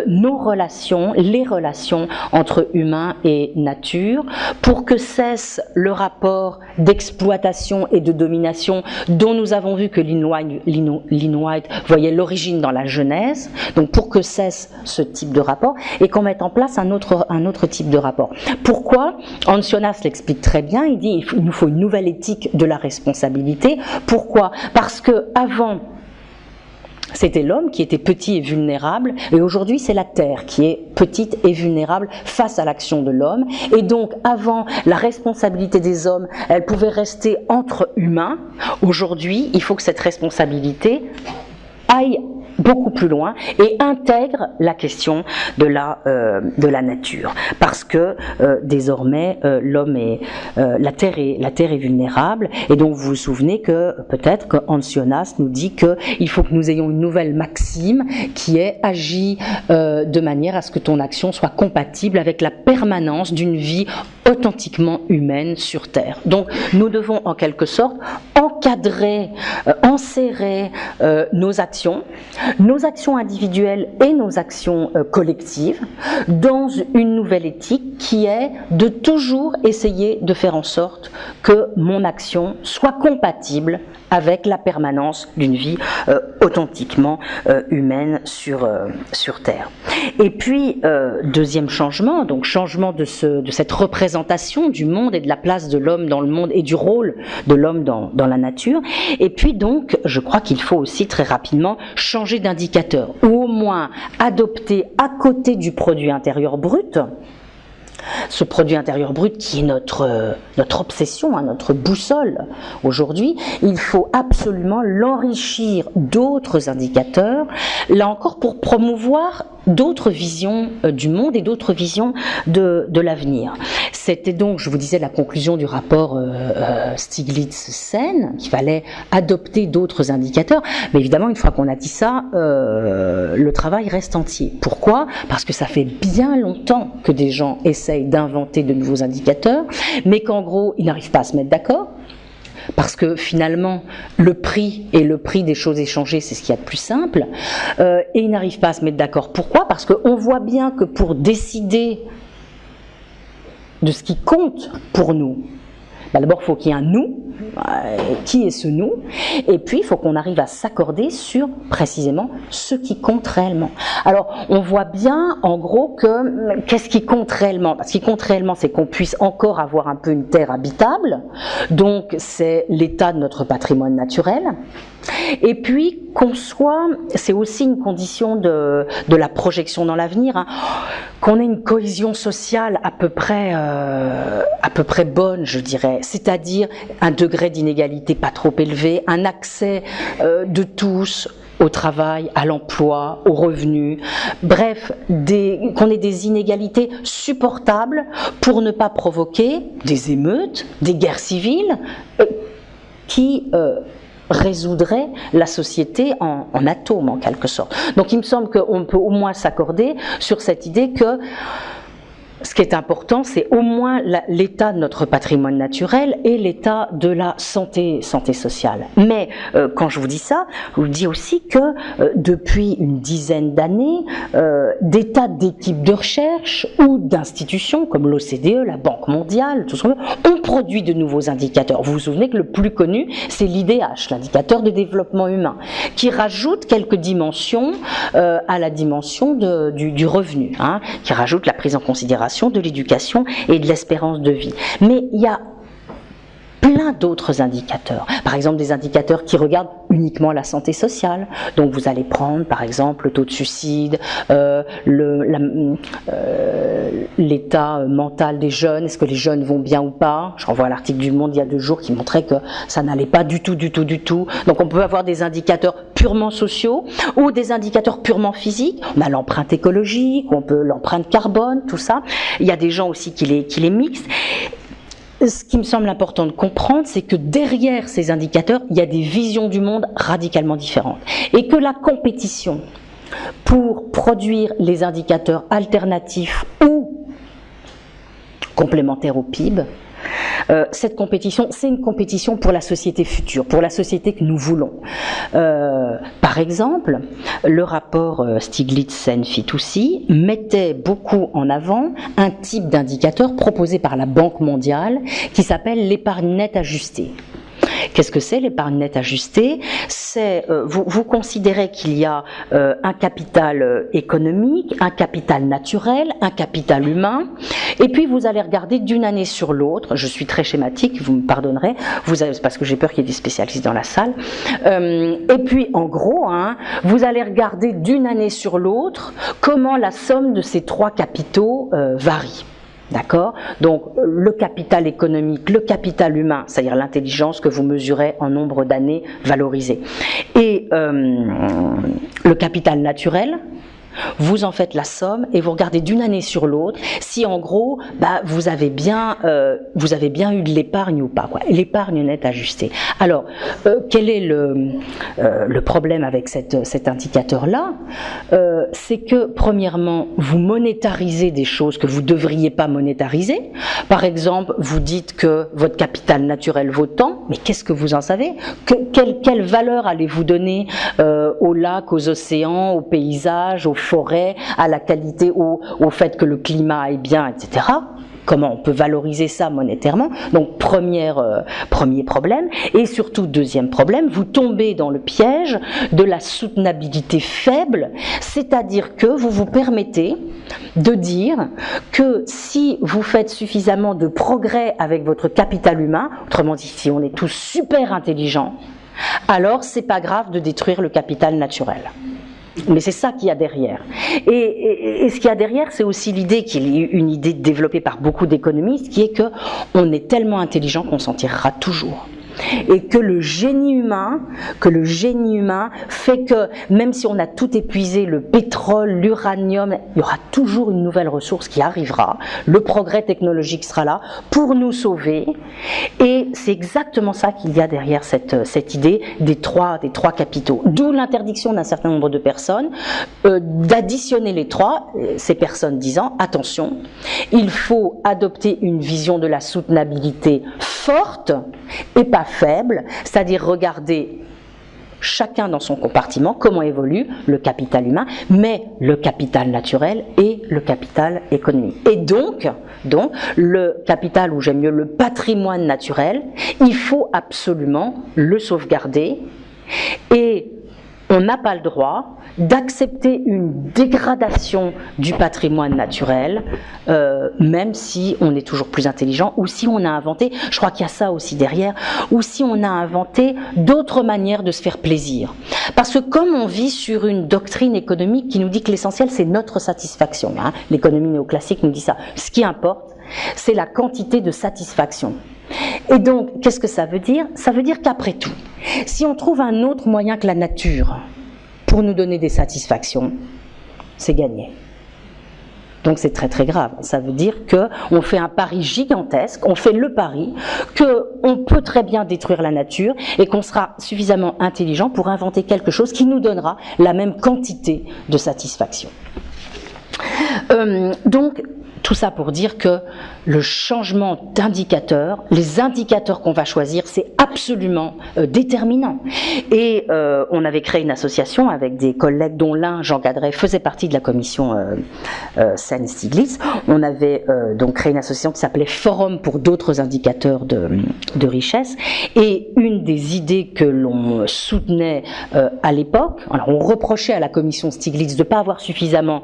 nos relations, les relations entre humains et nature, pour que cesse le rapport d'exploitation et de domination dont nous avons vu que Lynn White voyait l'origine dans la Genèse, donc pour que cesse ce type de rapport et qu'on mette en place un autre type de rapport. Pourquoi ? Hans Jonas l'explique très bien, il dit il nous faut une nouvelle éthique de la responsabilité. Pourquoi ? Parce que avant, c'était l'homme qui était petit et vulnérable, et aujourd'hui c'est la terre qui est petite et vulnérable face à l'action de l'homme. Et donc avant, la responsabilité des hommes, elle pouvait rester entre humains. Aujourd'hui, il faut que cette responsabilité aille beaucoup plus loin et intègre la question de la nature, parce que désormais l'homme la terre est vulnérable, et donc vous vous souvenez que peut-être que Hans Jonas nous dit qu'il faut que nous ayons une nouvelle maxime qui est agis de manière à ce que ton action soit compatible avec la permanence d'une vie authentiquement humaine sur terre. Donc nous devons en quelque sorte encadrer, enserrer nos actions individuelles et nos actions collectives dans une nouvelle éthique qui est de toujours essayer de faire en sorte que mon action soit compatible avec la permanence d'une vie authentiquement humaine sur Terre. Et puis, deuxième changement, donc changement de cette représentation du monde et de la place de l'homme dans le monde et du rôle de l'homme dans la nature. Et puis donc, je crois qu'il faut aussi très rapidement changer d'indicateur, ou au moins adopter à côté du produit intérieur brut, ce produit intérieur brut qui est notre obsession, hein, notre boussole aujourd'hui, il faut absolument l'enrichir d'autres indicateurs, là encore pour promouvoir d'autres visions du monde et d'autres visions de l'avenir. C'était donc, je vous disais, la conclusion du rapport Stiglitz-Sen, qu'il fallait adopter d'autres indicateurs, mais évidemment, une fois qu'on a dit ça, le travail reste entier. Pourquoi ? Parce que ça fait bien longtemps que des gens essayent d'inventer de nouveaux indicateurs, mais qu'en gros, ils n'arrivent pas à se mettre d'accord. Parce que finalement, le prix des choses échangées, c'est ce qu'il y a de plus simple, et ils n'arrivent pas à se mettre d'accord. Pourquoi ? Parce qu'on voit bien que pour décider de ce qui compte pour nous. D'abord, il faut qu'il y ait un nous. Qui est ce nous? Et puis, il faut qu'on arrive à s'accorder sur précisément ce qui compte réellement. Alors, on voit bien, en gros, que qu'est-ce qui compte réellement? Ce qui compte réellement, c'est qu'on puisse encore avoir un peu une terre habitable. Donc, c'est l'état de notre patrimoine naturel. Et puis, qu'on soit, c'est aussi une condition de la projection dans l'avenir, hein, qu'on ait une cohésion sociale à peu près bonne, je dirais, c'est-à-dire un degré d'inégalité pas trop élevé, un accès de tous au travail, à l'emploi, aux revenus, bref, qu'on ait des inégalités supportables pour ne pas provoquer des émeutes, des guerres civiles qui résoudrait la société en atomes, en quelque sorte. Donc il me semble qu'on peut au moins s'accorder sur cette idée que ce qui est important, c'est au moins l'état de notre patrimoine naturel et l'état de la santé sociale. Mais quand je vous dis ça, je vous dis aussi que depuis une dizaine d'années, des tas d'équipes de recherche ou d'institutions comme l'OCDE, la Banque mondiale, tout ce qu'on veut, ont produit de nouveaux indicateurs. Vous vous souvenez que le plus connu, c'est l'IDH, l'indicateur de développement humain, qui rajoute quelques dimensions à la dimension du revenu, hein, qui rajoute la prise en considération de l'éducation et de l'espérance de vie. Mais il y a plein d'autres indicateurs. Par exemple, des indicateurs qui regardent uniquement la santé sociale. Donc vous allez prendre, par exemple, le taux de suicide, l'état mental des jeunes, est-ce que les jeunes vont bien ou pas. Je renvoie à l'article du Monde il y a 2 jours qui montrait que ça n'allait pas du tout. Donc on peut avoir des indicateurs purement sociaux ou des indicateurs purement physiques. On a l'empreinte écologique, on peut l'empreinte carbone, tout ça. Il y a des gens aussi qui les mixent. Ce qui me semble important de comprendre, c'est que derrière ces indicateurs, il y a des visions du monde radicalement différentes. Et que la compétition pour produire les indicateurs alternatifs ou complémentaires au PIB, cette compétition, c'est une compétition pour la société future, pour la société que nous voulons. Par exemple, le rapport Stiglitz-Sen-Fitoussi mettait beaucoup en avant un type d'indicateur proposé par la Banque mondiale qui s'appelle l'épargne nette ajustée. Qu'est-ce que c'est l'épargne nette ajustée? C'est vous considérez qu'il y a un capital économique, un capital naturel, un capital humain, et puis vous allez regarder d'une année sur l'autre. Je suis très schématique, vous me pardonnerez, parce que j'ai peur qu'il y ait des spécialistes dans la salle. Et puis en gros, hein, vous allez regarder d'une année sur l'autre comment la somme de ces 3 capitaux varie. D'accord? Donc le capital économique, le capital humain, c'est-à-dire l'intelligence que vous mesurez en nombre d'années valorisées, et le capital naturel, vous en faites la somme et vous regardez d'une année sur l'autre si en gros vous avez bien eu de l'épargne ou pas, l'épargne nette ajustée. Alors quel est le problème avec cet indicateur-là? C'est que premièrement vous monétarisez des choses que vous ne devriez pas monétariser. Par exemple, vous dites que votre capital naturel vaut tant, mais qu'est-ce que vous en savez? Quelle valeur allez-vous donner aux lacs, aux océans, aux paysages, aux forêts, à la qualité, au fait que le climat aille bien, etc. Comment on peut valoriser ça monétairement? Donc premier problème. Et surtout deuxième problème, vous tombez dans le piège de la soutenabilité faible, c'est-à-dire que vous vous permettez de dire que si vous faites suffisamment de progrès avec votre capital humain, autrement dit si on est tous super intelligents, alors c'est pas grave de détruire le capital naturel. Mais c'est ça qu'il y a derrière. Et ce qu'il y a derrière, c'est aussi l'idée, qui est une idée développée par beaucoup d'économistes, qui est que on est tellement intelligent qu'on s'en tirera toujours. Et que le génie humain fait que même si on a tout épuisé, le pétrole, l'uranium, il y aura toujours une nouvelle ressource qui arrivera, le progrès technologique sera là pour nous sauver, et c'est exactement ça qu'il y a derrière cette idée des trois capitaux, d'où l'interdiction d'un certain nombre de personnes d'additionner les trois, ces personnes disant attention, il faut adopter une vision de la soutenabilité forte et pas faible, c'est-à-dire regarder chacun dans son compartiment comment évolue le capital humain, mais le capital naturel et le capital économique. Et donc le capital, ou j'aime mieux le patrimoine naturel, il faut absolument le sauvegarder, et on n'a pas le droit d'accepter une dégradation du patrimoine naturel, même si on est toujours plus intelligent, ou si on a inventé, je crois qu'il y a ça aussi derrière, ou si on a inventé d'autres manières de se faire plaisir. Parce que comme on vit sur une doctrine économique qui nous dit que l'essentiel c'est notre satisfaction, hein, l'économie néoclassique nous dit ça, ce qui importe c'est la quantité de satisfaction. Et donc, qu'est-ce que ça veut dire? Ça veut dire qu'après tout, si on trouve un autre moyen que la nature pour nous donner des satisfactions, c'est gagné. Donc c'est très très grave. Ça veut dire qu'on fait un pari gigantesque, on fait le pari qu'on peut très bien détruire la nature et qu'on sera suffisamment intelligent pour inventer quelque chose qui nous donnera la même quantité de satisfaction. Donc, tout ça pour dire que le changement d'indicateur, les indicateurs qu'on va choisir, c'est absolument déterminant. Et on avait créé une association avec des collègues dont l'un, Jean Gadret, faisait partie de la commission Sen-Stiglitz. On avait donc créé une association qui s'appelait Forum pour d'autres indicateurs de richesse. Et une des idées que l'on soutenait à l'époque, alors on reprochait à la commission Stiglitz de ne pas avoir suffisamment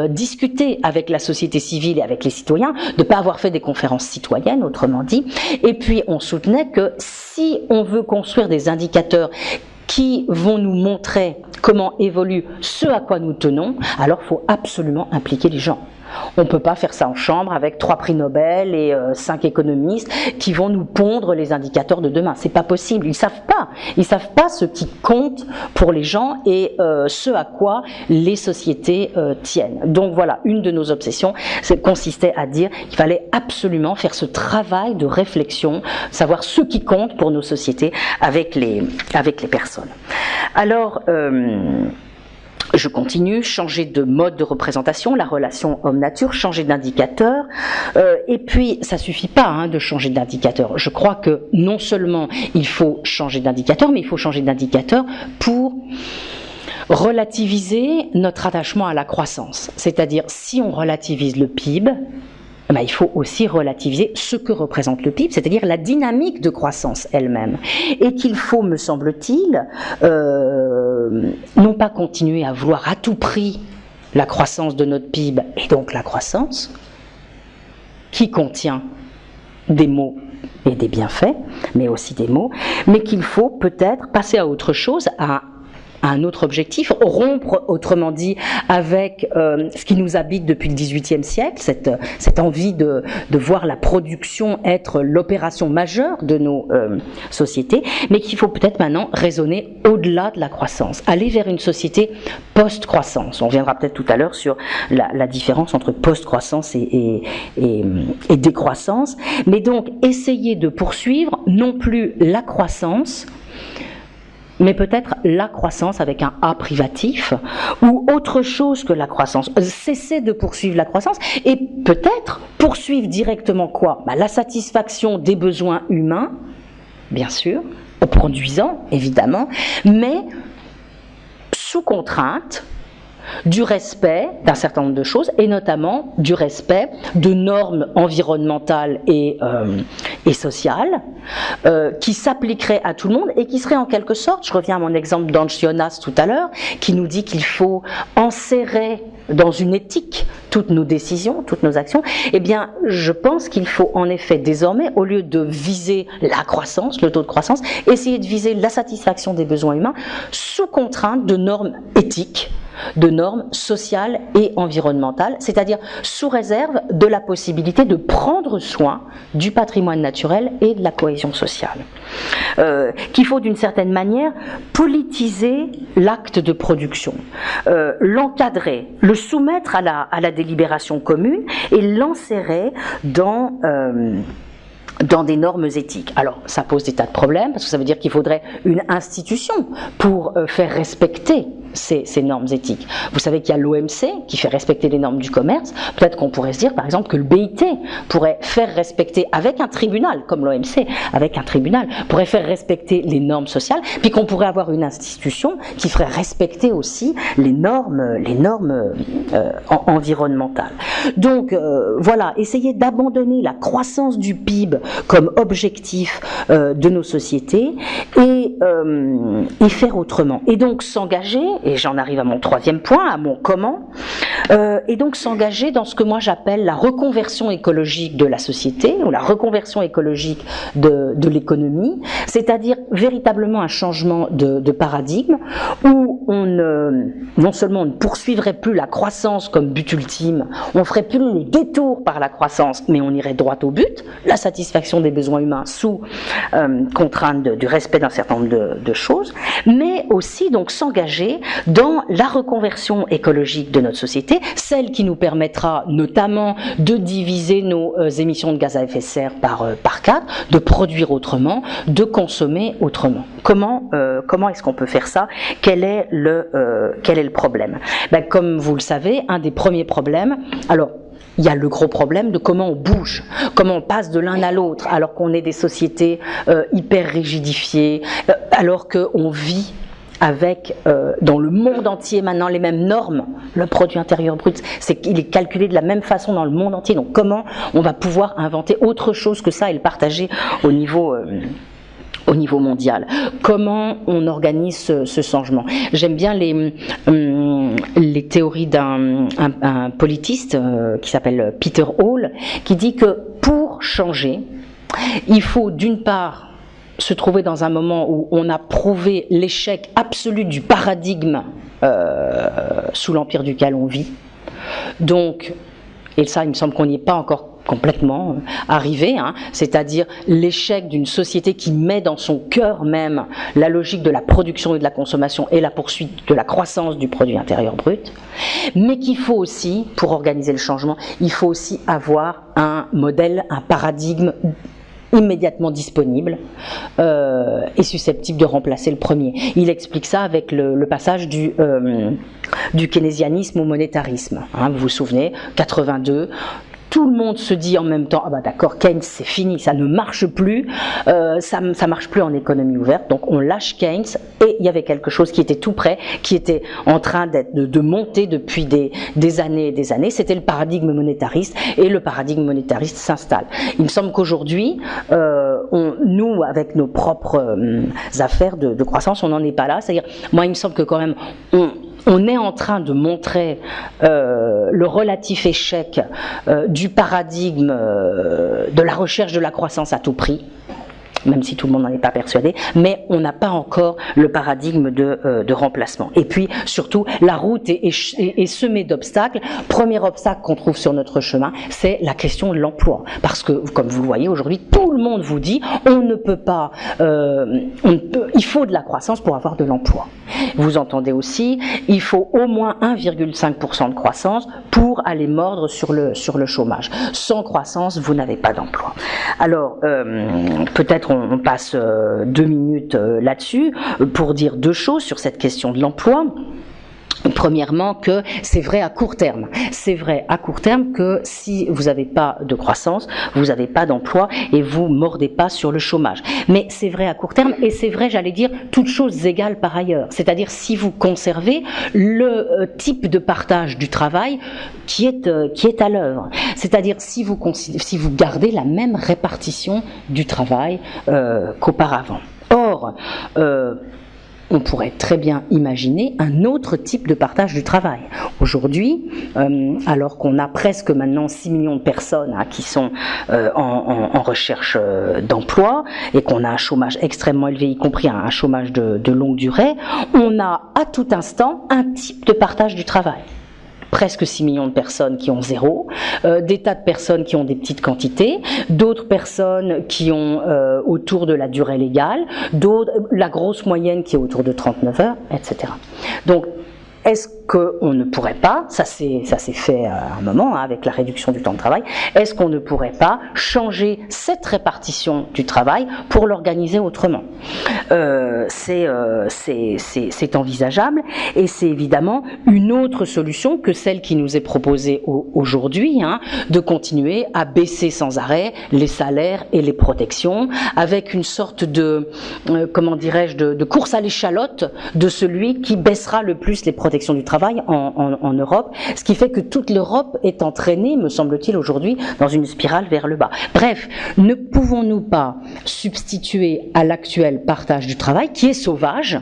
discuté avec la société civile et avec les citoyens, de ne pas avoir fait des conférences citoyennes, autrement dit. Et puis on soutenait que si on veut construire des indicateurs qui vont nous montrer comment évolue ce à quoi nous tenons, alors il faut absolument impliquer les gens. On ne peut pas faire ça en chambre avec 3 prix Nobel et 5 économistes qui vont nous pondre les indicateurs de demain. C'est pas possible. Ils savent pas ce qui compte pour les gens et ce à quoi les sociétés tiennent. Donc voilà, une de nos obsessions consistait à dire qu'il fallait absolument faire ce travail de réflexion, savoir ce qui compte pour nos sociétés avec les personnes. Alors, je continue, changer de mode de représentation, la relation homme-nature, changer d'indicateur, et puis ça suffit pas de changer d'indicateur. Je crois que non seulement il faut changer d'indicateur, mais il faut changer d'indicateur pour relativiser notre attachement à la croissance. C'est-à-dire, si on relativise le PIB, il faut aussi relativiser ce que représente le PIB, c'est-à-dire la dynamique de croissance elle-même. Et qu'il faut, me semble-t-il, non pas continuer à vouloir à tout prix la croissance de notre PIB, et donc la croissance, qui contient des maux et des bienfaits, mais aussi des maux, mais qu'il faut peut-être passer à autre chose, à un autre objectif, rompre, autrement dit, avec ce qui nous habite depuis le XVIIIe siècle, cette envie de voir la production être l'opération majeure de nos sociétés, mais qu'il faut peut-être maintenant raisonner au-delà de la croissance, aller vers une société post-croissance. On reviendra peut-être tout à l'heure sur la différence entre post-croissance et décroissance, mais donc essayer de poursuivre non plus la croissance, mais peut-être la croissance avec un A privatif, ou autre chose que la croissance. Cesser de poursuivre la croissance, et peut-être poursuivre directement quoi? La satisfaction des besoins humains, bien sûr, au produisant, évidemment, mais sous contrainte du respect d'un certain nombre de choses, et notamment du respect de normes environnementales et sociales qui s'appliqueraient à tout le monde et qui seraient en quelque sorte, je reviens à mon exemple d'Ange Jonas tout à l'heure, qui nous dit qu'il faut enserrer dans une éthique toutes nos décisions, toutes nos actions. Eh bien, je pense qu'il faut en effet désormais, au lieu de viser la croissance, le taux de croissance, essayer de viser la satisfaction des besoins humains sous contrainte de normes éthiques, de normes sociales et environnementales, c'est-à-dire sous réserve de la possibilité de prendre soin du patrimoine naturel et de la cohésion sociale. Qu'il faut d'une certaine manière politiser l'acte de production, l'encadrer, le soumettre à la délibération commune et l'enserrer dans des normes éthiques. Alors, ça pose des tas de problèmes, parce que ça veut dire qu'il faudrait une institution pour faire respecter ces normes éthiques. Vous savez qu'il y a l'OMC qui fait respecter les normes du commerce. Peut-être qu'on pourrait se dire, par exemple, que le BIT pourrait faire respecter, avec un tribunal, comme l'OMC, avec un tribunal, pourrait faire respecter les normes sociales, puis qu'on pourrait avoir une institution qui ferait respecter aussi les normes environnementales. Donc, voilà, essayer d'abandonner la croissance du PIB comme objectif de nos sociétés et faire autrement. Et donc s'engager, et j'en arrive à mon troisième point, à mon comment, et donc s'engager dans ce que moi j'appelle la reconversion écologique de la société, ou la reconversion écologique de l'économie, c'est-à-dire véritablement un changement de paradigme où non seulement on ne poursuivrait plus la croissance comme but ultime, on ferait plus le détour par la croissance, mais on irait droit au but, la satisfaction des besoins humains sous contrainte du respect d'un certain nombre de choses, mais aussi donc s'engager dans la reconversion écologique de notre société, celle qui nous permettra notamment de diviser nos émissions de gaz à effet de serre par 4, de produire autrement, de consommer autrement. Comment est-ce qu'on peut faire ça? Quel est le problème? Comme vous le savez, un des premiers problèmes, alors il y a le gros problème de comment on bouge, comment on passe de l'un à l'autre, alors qu'on est des sociétés hyper rigidifiées, alors qu'on vit avec, dans le monde entier maintenant, les mêmes normes. Le produit intérieur brut, il est calculé de la même façon dans le monde entier. Donc comment on va pouvoir inventer autre chose que ça et le partager au niveau mondial? Comment on organise ce changement? J'aime bien les théories d'un politiste qui s'appelle Peter Hall, qui dit que pour changer, il faut d'une part se trouver dans un moment où on a prouvé l'échec absolu du paradigme sous l'empire duquel on vit. Donc, et ça, il me semble qu'on n'y est pas encore complètement arrivé, c'est-à-dire l'échec d'une société qui met dans son cœur même la logique de la production et de la consommation et la poursuite de la croissance du produit intérieur brut, mais qu'il faut aussi, pour organiser le changement, il faut aussi avoir un modèle, un paradigme immédiatement disponible et susceptible de remplacer le premier. Il explique ça avec le passage du keynésianisme au monétarisme. Vous vous souvenez, 82, tout le monde se dit en même temps, ah bah d'accord, Keynes c'est fini, ça ne marche plus, ça marche plus en économie ouverte, donc on lâche Keynes, et il y avait quelque chose qui était tout prêt, qui était en train de monter depuis des années et des années, c'était le paradigme monétariste, et le paradigme monétariste s'installe. Il me semble qu'aujourd'hui, nous, avec nos propres affaires de croissance, on n'en est pas là, c'est-à-dire, moi il me semble que quand même, on est en train de montrer le relatif échec du paradigme de la recherche de la croissance à tout prix, même si tout le monde n'en est pas persuadé, mais on n'a pas encore le paradigme de remplacement. Et puis, surtout, la route est semée d'obstacles. Premier obstacle qu'on trouve sur notre chemin, c'est la question de l'emploi. Parce que, comme vous le voyez aujourd'hui, tout le monde vous dit, il faut de la croissance pour avoir de l'emploi. Vous entendez aussi, il faut au moins 1,5% de croissance pour aller mordre sur le chômage. Sans croissance, vous n'avez pas d'emploi. Alors, peut-être on passe 2 minutes là-dessus pour dire 2 choses sur cette question de l'emploi. Premièrement, que c'est vrai à court terme. C'est vrai à court terme que si vous n'avez pas de croissance, vous n'avez pas d'emploi et vous mordez pas sur le chômage. Mais c'est vrai à court terme et c'est vrai, j'allais dire, toutes choses égales par ailleurs. C'est-à-dire si vous conservez le type de partage du travail qui est à l'œuvre. C'est-à-dire si vous gardez la même répartition du travail qu'auparavant. Or, on pourrait très bien imaginer un autre type de partage du travail. Aujourd'hui, alors qu'on a presque maintenant 6 millions de personnes qui sont en recherche d'emploi et qu'on a un chômage extrêmement élevé, y compris un chômage de longue durée, on a à tout instant un type de partage du travail. Presque 6 millions de personnes qui ont 0, des tas de personnes qui ont des petites quantités, d'autres personnes qui ont autour de la durée légale, d'autres, la grosse moyenne qui est autour de 39 heures, etc. Donc, qu'on ne pourrait pas, ça s'est fait à un moment hein, avec la réduction du temps de travail, est-ce qu'on ne pourrait pas changer cette répartition du travail pour l'organiser autrement? C'est envisageable et c'est évidemment une autre solution que celle qui nous est proposée aujourd'hui, hein, de continuer à baisser sans arrêt les salaires et les protections avec une sorte de, comment dirais-je, de course à l'échalote de celui qui baissera le plus les protections du travail en Europe, ce qui fait que toute l'Europe est entraînée, me semble-t-il aujourd'hui, dans une spirale vers le bas. Bref, ne pouvons-nous pas substituer à l'actuel partage du travail, qui est sauvage?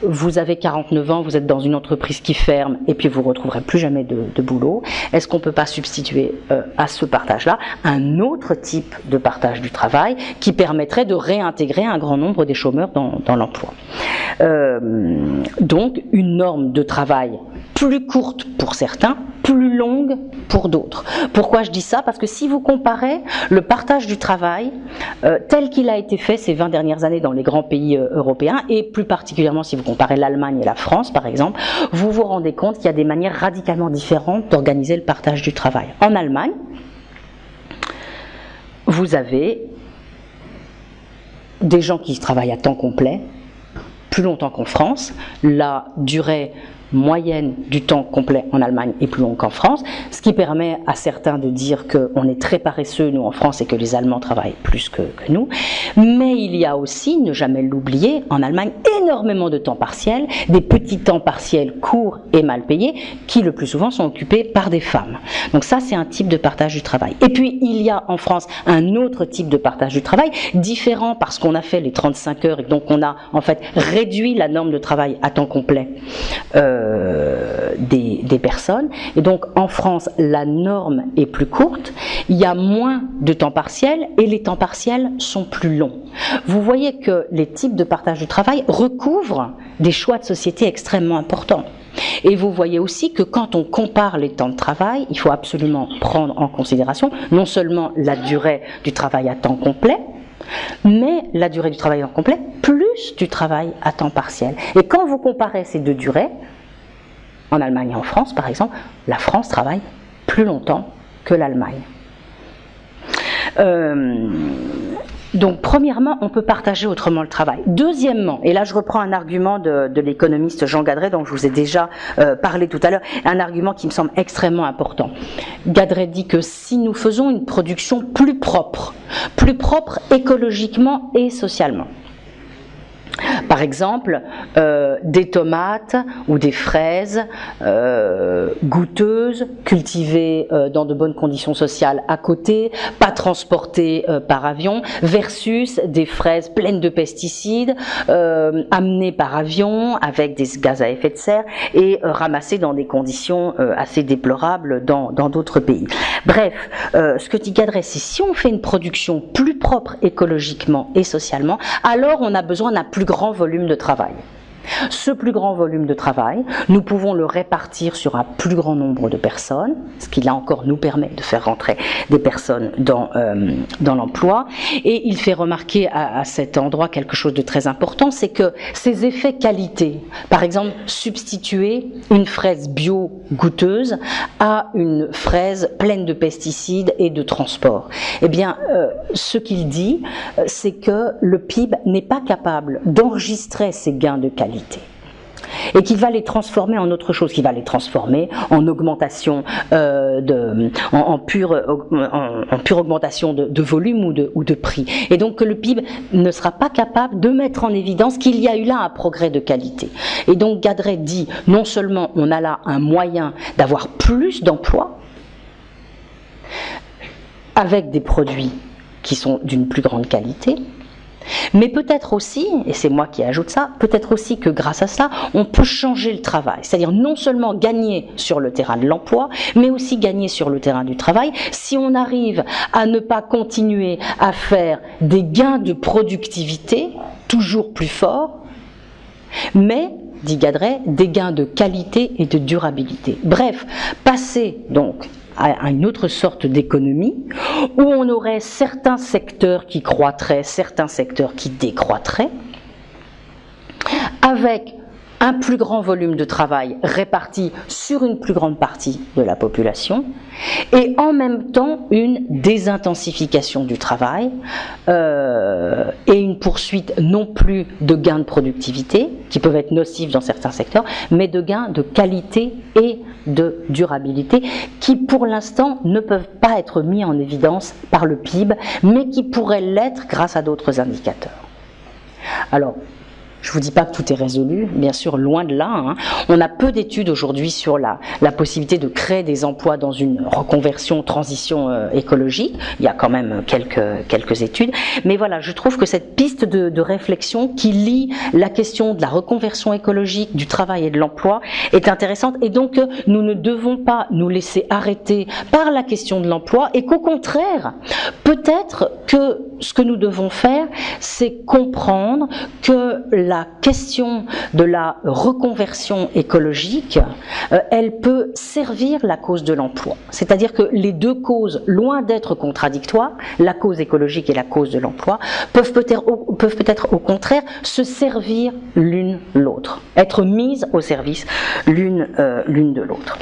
Vous avez 49 ans, vous êtes dans une entreprise qui ferme, et puis vous ne retrouverez plus jamais de boulot. Est-ce qu'on ne peut pas substituer à ce partage-là un autre type de partage du travail qui permettrait de réintégrer un grand nombre des chômeurs dans l'emploi? Donc, une norme de travail plus courte pour certains, plus longue pour d'autres. Pourquoi je dis ça? Parce que si vous comparez le partage du travail tel qu'il a été fait ces 20 dernières années dans les grands pays européens, et plus particulièrement si vous comparez l'Allemagne et la France par exemple, vous vous rendez compte qu'il y a des manières radicalement différentes d'organiser le partage du travail. En Allemagne, vous avez des gens qui travaillent à temps complet, plus longtemps qu'en France. La durée moyenne du temps complet en Allemagne est plus longue qu'en France, ce qui permet à certains de dire qu'on est très paresseux, nous en France, et que les Allemands travaillent plus que nous. Mais il y a aussi, ne jamais l'oublier, en Allemagne, énormément de temps partiel, des petits temps partiels courts et mal payés, qui le plus souvent sont occupés par des femmes. Donc ça, c'est un type de partage du travail. Et puis, il y a en France un autre type de partage du travail, différent parce qu'on a fait les 35 heures, et donc on a en fait réduit la norme de travail à temps complet des personnes. Et donc en France, la norme est plus courte, il y a moins de temps partiel et les temps partiels sont plus longs. Vous voyez que les types de partage du travail recouvrent des choix de société extrêmement importants. Et vous voyez aussi que quand on compare les temps de travail, il faut absolument prendre en considération non seulement la durée du travail à temps complet, mais la durée du travail à temps complet plus du travail à temps partiel. Et quand vous comparez ces deux durées, en Allemagne et en France, par exemple, la France travaille plus longtemps que l'Allemagne. Donc, premièrement, on peut partager autrement le travail. Deuxièmement, et là je reprends un argument de l'économiste Jean Gadret, dont je vous ai déjà parlé tout à l'heure, un argument qui me semble extrêmement important. Gadret dit que si nous faisons une production plus propre écologiquement et socialement, par exemple, des tomates ou des fraises goûteuses, cultivées dans de bonnes conditions sociales à côté, pas transportées par avion, versus des fraises pleines de pesticides, amenées par avion avec des gaz à effet de serre et ramassées dans des conditions assez déplorables dans d'autres pays. Bref, ce que dit Gadret, c'est si on fait une production plus propre écologiquement et socialement, alors on a besoin d'un plus grand volume de travail. Ce plus grand volume de travail, nous pouvons le répartir sur un plus grand nombre de personnes, ce qui là encore nous permet de faire rentrer des personnes dans l'emploi. Et il fait remarquer à cet endroit quelque chose de très important, c'est que ces effets qualité, par exemple substituer une fraise bio goûteuse à une fraise pleine de pesticides et de transport, eh bien ce qu'il dit, c'est que le PIB n'est pas capable d'enregistrer ces gains de qualité, et qu'il va les transformer en autre chose, qu'il va les transformer en augmentation en pure augmentation de volume ou de prix. Et donc que le PIB ne sera pas capable de mettre en évidence qu'il y a eu là un progrès de qualité. Et donc Gadret dit, non seulement on a là un moyen d'avoir plus d'emplois avec des produits qui sont d'une plus grande qualité, mais peut-être aussi, et c'est moi qui ajoute ça, peut-être aussi que grâce à cela, on peut changer le travail. C'est-à-dire non seulement gagner sur le terrain de l'emploi, mais aussi gagner sur le terrain du travail, si on arrive à ne pas continuer à faire des gains de productivité toujours plus forts, mais, dit Gadret, des gains de qualité et de durabilité. Bref, passer donc à une autre sorte d'économie où on aurait certains secteurs qui croîtraient, certains secteurs qui décroîtraient, avec un plus grand volume de travail réparti sur une plus grande partie de la population, et en même temps une désintensification du travail et une poursuite non plus de gains de productivité, qui peuvent être nocifs dans certains secteurs, mais de gains de qualité et de durabilité, qui pour l'instant ne peuvent pas être mis en évidence par le PIB, mais qui pourraient l'être grâce à d'autres indicateurs. Alors, je ne vous dis pas que tout est résolu, bien sûr, loin de là. Hein. On a peu d'études aujourd'hui sur la possibilité de créer des emplois dans une reconversion, transition écologique. Il y a quand même quelques études. Mais voilà, je trouve que cette piste de réflexion qui lie la question de la reconversion écologique, du travail et de l'emploi est intéressante. Et donc, nous ne devons pas nous laisser arrêter par la question de l'emploi et qu'au contraire, peut-être que ce que nous devons faire, c'est comprendre que la question de la reconversion écologique, elle peut servir la cause de l'emploi. C'est-à-dire que les deux causes, loin d'être contradictoires, la cause écologique et la cause de l'emploi, peuvent peut-être au contraire se servir l'une l'autre, être mises au service l'une de l'autre.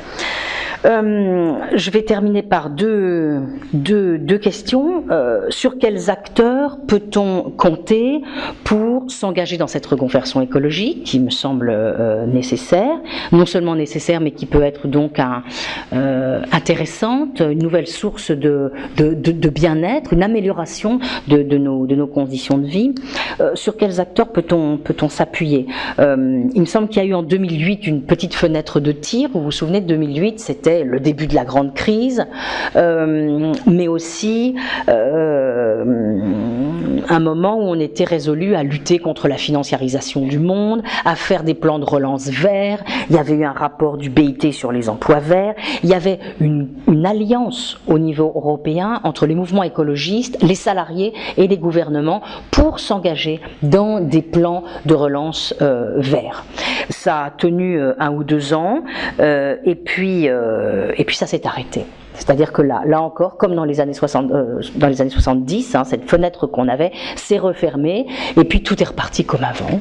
Je vais terminer par deux questions. Sur quels acteurs peut-on compter pour s'engager dans cette reconversion écologique qui me semble nécessaire, non seulement nécessaire mais qui peut être donc intéressante, une nouvelle source de bien-être, une amélioration de nos conditions de vie. Sur quels acteurs peut-on s'appuyer? Il me semble qu'il y a eu en 2008 une petite fenêtre de tir. Vous vous souvenez de 2008, c'était le début de la grande crise, mais aussi un moment où on était résolu à lutter contre la financiarisation du monde, à faire des plans de relance verts. Il y avait eu un rapport du BIT sur les emplois verts. Il y avait une alliance au niveau européen entre les mouvements écologistes, les salariés et les gouvernements pour s'engager dans des plans de relance verts. Ça a tenu 1 ou 2 ans et puis ça s'est arrêté. C'est-à-dire que là encore, comme dans les années 70, hein, cette fenêtre qu'on avait s'est refermée et puis tout est reparti comme avant.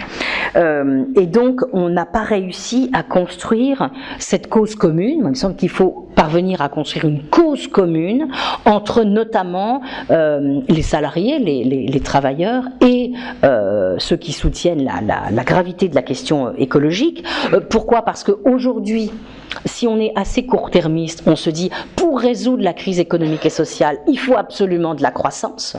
Et donc, on n'a pas réussi à construire cette cause commune. Il me semble qu'il faut parvenir à construire une cause commune entre notamment les salariés, les travailleurs et ceux qui soutiennent la gravité de la question écologique. Pourquoi ? Parce qu'aujourd'hui, si on est assez court-termiste, on se dit pour résoudre la crise économique et sociale, il faut absolument de la croissance.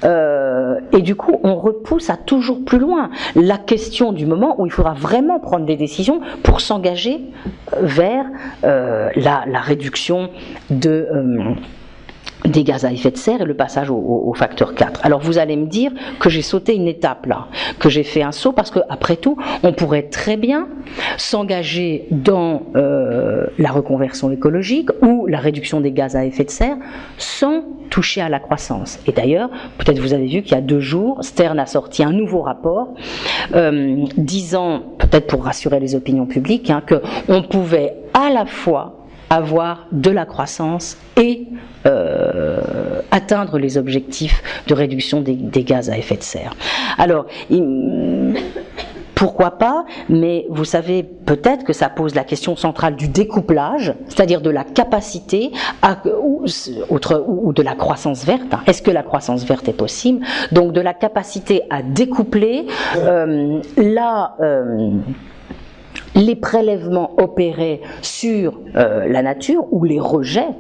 Et du coup, on repousse à toujours plus loin la question du moment où il faudra vraiment prendre des décisions pour s'engager vers la réduction des gaz à effet de serre et le passage au facteur 4. Alors vous allez me dire que j'ai sauté une étape là, que j'ai fait un saut parce que après tout, on pourrait très bien s'engager dans la reconversion écologique ou la réduction des gaz à effet de serre sans toucher à la croissance. Et d'ailleurs, peut-être vous avez vu qu'il y a 2 jours, Stern a sorti un nouveau rapport disant, peut-être pour rassurer les opinions publiques, hein, qu'on pouvait à la fois avoir de la croissance et atteindre les objectifs de réduction des gaz à effet de serre. Alors, pourquoi pas, mais vous savez peut-être que ça pose la question centrale du découplage, c'est-à-dire de la capacité ou de la croissance verte. Est-ce que la croissance verte est possible? Donc de la capacité à découpler les prélèvements opérés sur la nature ou les rejets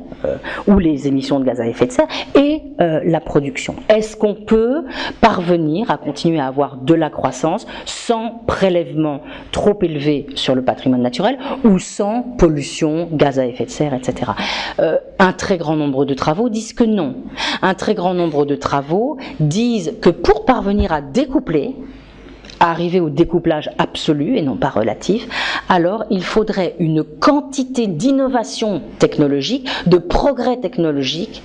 ou les émissions de gaz à effet de serre et la production. Est-ce qu'on peut parvenir à continuer à avoir de la croissance sans prélèvement trop élevé sur le patrimoine naturel ou sans pollution, gaz à effet de serre, etc. Un très grand nombre de travaux disent que non. Un très grand nombre de travaux disent que pour parvenir à découpler, à arriver au découplage absolu et non pas relatif, alors il faudrait une quantité d'innovation technologique, de progrès technologique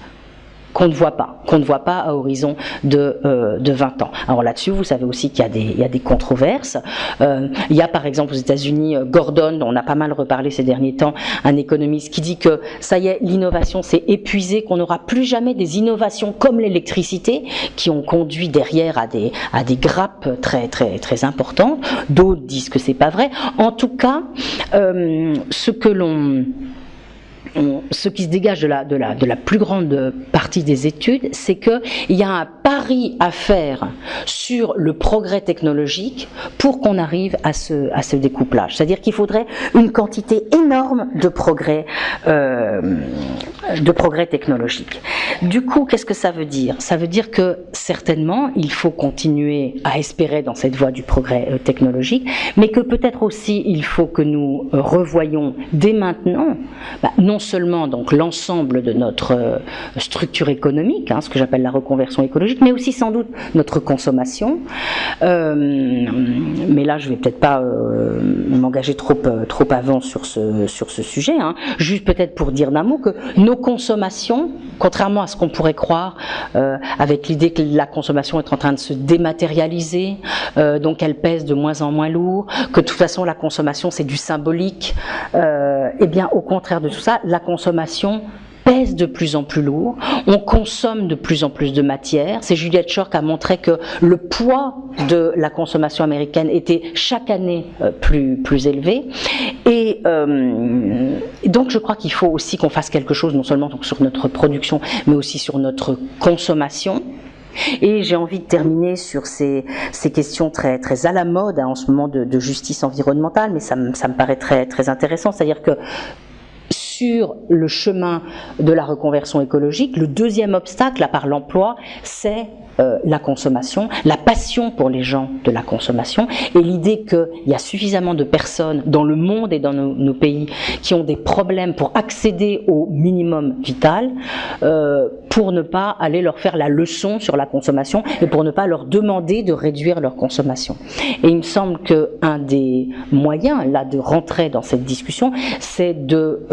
qu'on ne voit pas à horizon de 20 ans. Alors là-dessus, vous savez aussi qu'il y a des controverses. Il y a par exemple aux États-Unis Gordon, dont on a pas mal reparlé ces derniers temps, un économiste qui dit que ça y est, l'innovation s'est épuisée, qu'on n'aura plus jamais des innovations comme l'électricité qui ont conduit derrière à des grappes très très très importantes. D'autres disent que c'est pas vrai. En tout cas, ce qui se dégage de la plus grande partie des études, c'est qu'il y a un pari à faire sur le progrès technologique pour qu'on arrive à ce découplage. C'est-à-dire qu'il faudrait une quantité énorme de progrès technologique. Du coup, qu'est-ce que ça veut dire? Ça veut dire que certainement, il faut continuer à espérer dans cette voie du progrès technologique, mais que peut-être aussi il faut que nous revoyions dès maintenant, non seulement donc l'ensemble de notre structure économique, ce que j'appelle la reconversion écologique, mais aussi sans doute notre consommation. Mais là, je vais peut-être pas m'engager trop avant sur ce sujet. Juste peut-être pour dire d'un mot que nos consommations, contrairement à ce qu'on pourrait croire, avec l'idée que la consommation est en train de se dématérialiser, donc elle pèse de moins en moins lourd, que de toute façon la consommation c'est du symbolique, eh bien au contraire de tout ça, la consommation pèse de plus en plus lourd, on consomme de plus en plus de matière. C'est Juliette Schor qui a montré que le poids de la consommation américaine était chaque année plus élevé. Et donc je crois qu'il faut aussi qu'on fasse quelque chose, non seulement donc sur notre production, mais aussi sur notre consommation. Et j'ai envie de terminer sur ces questions très, très à la mode en ce moment de justice environnementale, mais ça me paraît très, très intéressant. C'est-à-dire que sur le chemin de la reconversion écologique, le deuxième obstacle, à part l'emploi, c'est la consommation, la passion pour les gens de la consommation, et l'idée qu'il y a suffisamment de personnes dans le monde et dans nos pays qui ont des problèmes pour accéder au minimum vital, pour ne pas aller leur faire la leçon sur la consommation et pour ne pas leur demander de réduire leur consommation. Et il me semble qu'un des moyens là de rentrer dans cette discussion, c'est de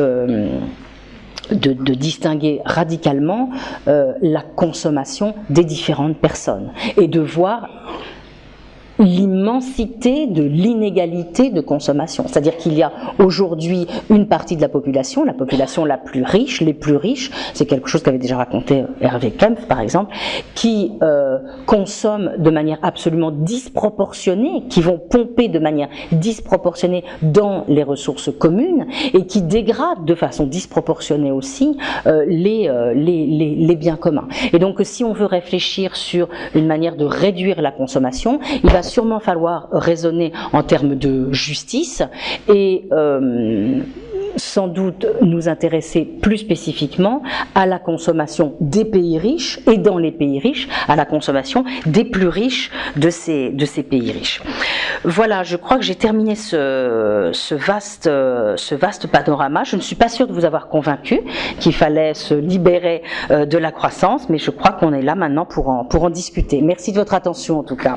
distinguer radicalement la consommation des différentes personnes et de voir l'immensité de l'inégalité de consommation. C'est-à-dire qu'il y a aujourd'hui une partie de la population la plus riche, les plus riches, c'est quelque chose qu'avait déjà raconté Hervé Kempf par exemple, qui consomment de manière absolument disproportionnée, qui vont pomper de manière disproportionnée dans les ressources communes et qui dégradent de façon disproportionnée aussi les biens communs. Et donc si on veut réfléchir sur une manière de réduire la consommation, il va sûrement falloir raisonner en termes de justice et sans doute nous intéresser plus spécifiquement à la consommation des pays riches et dans les pays riches, à la consommation des plus riches de ces pays riches. Voilà, je crois que j'ai terminé ce vaste panorama. Je ne suis pas sûre de vous avoir convaincu qu'il fallait se libérer de la croissance, mais je crois qu'on est là maintenant pour en discuter. Merci de votre attention en tout cas.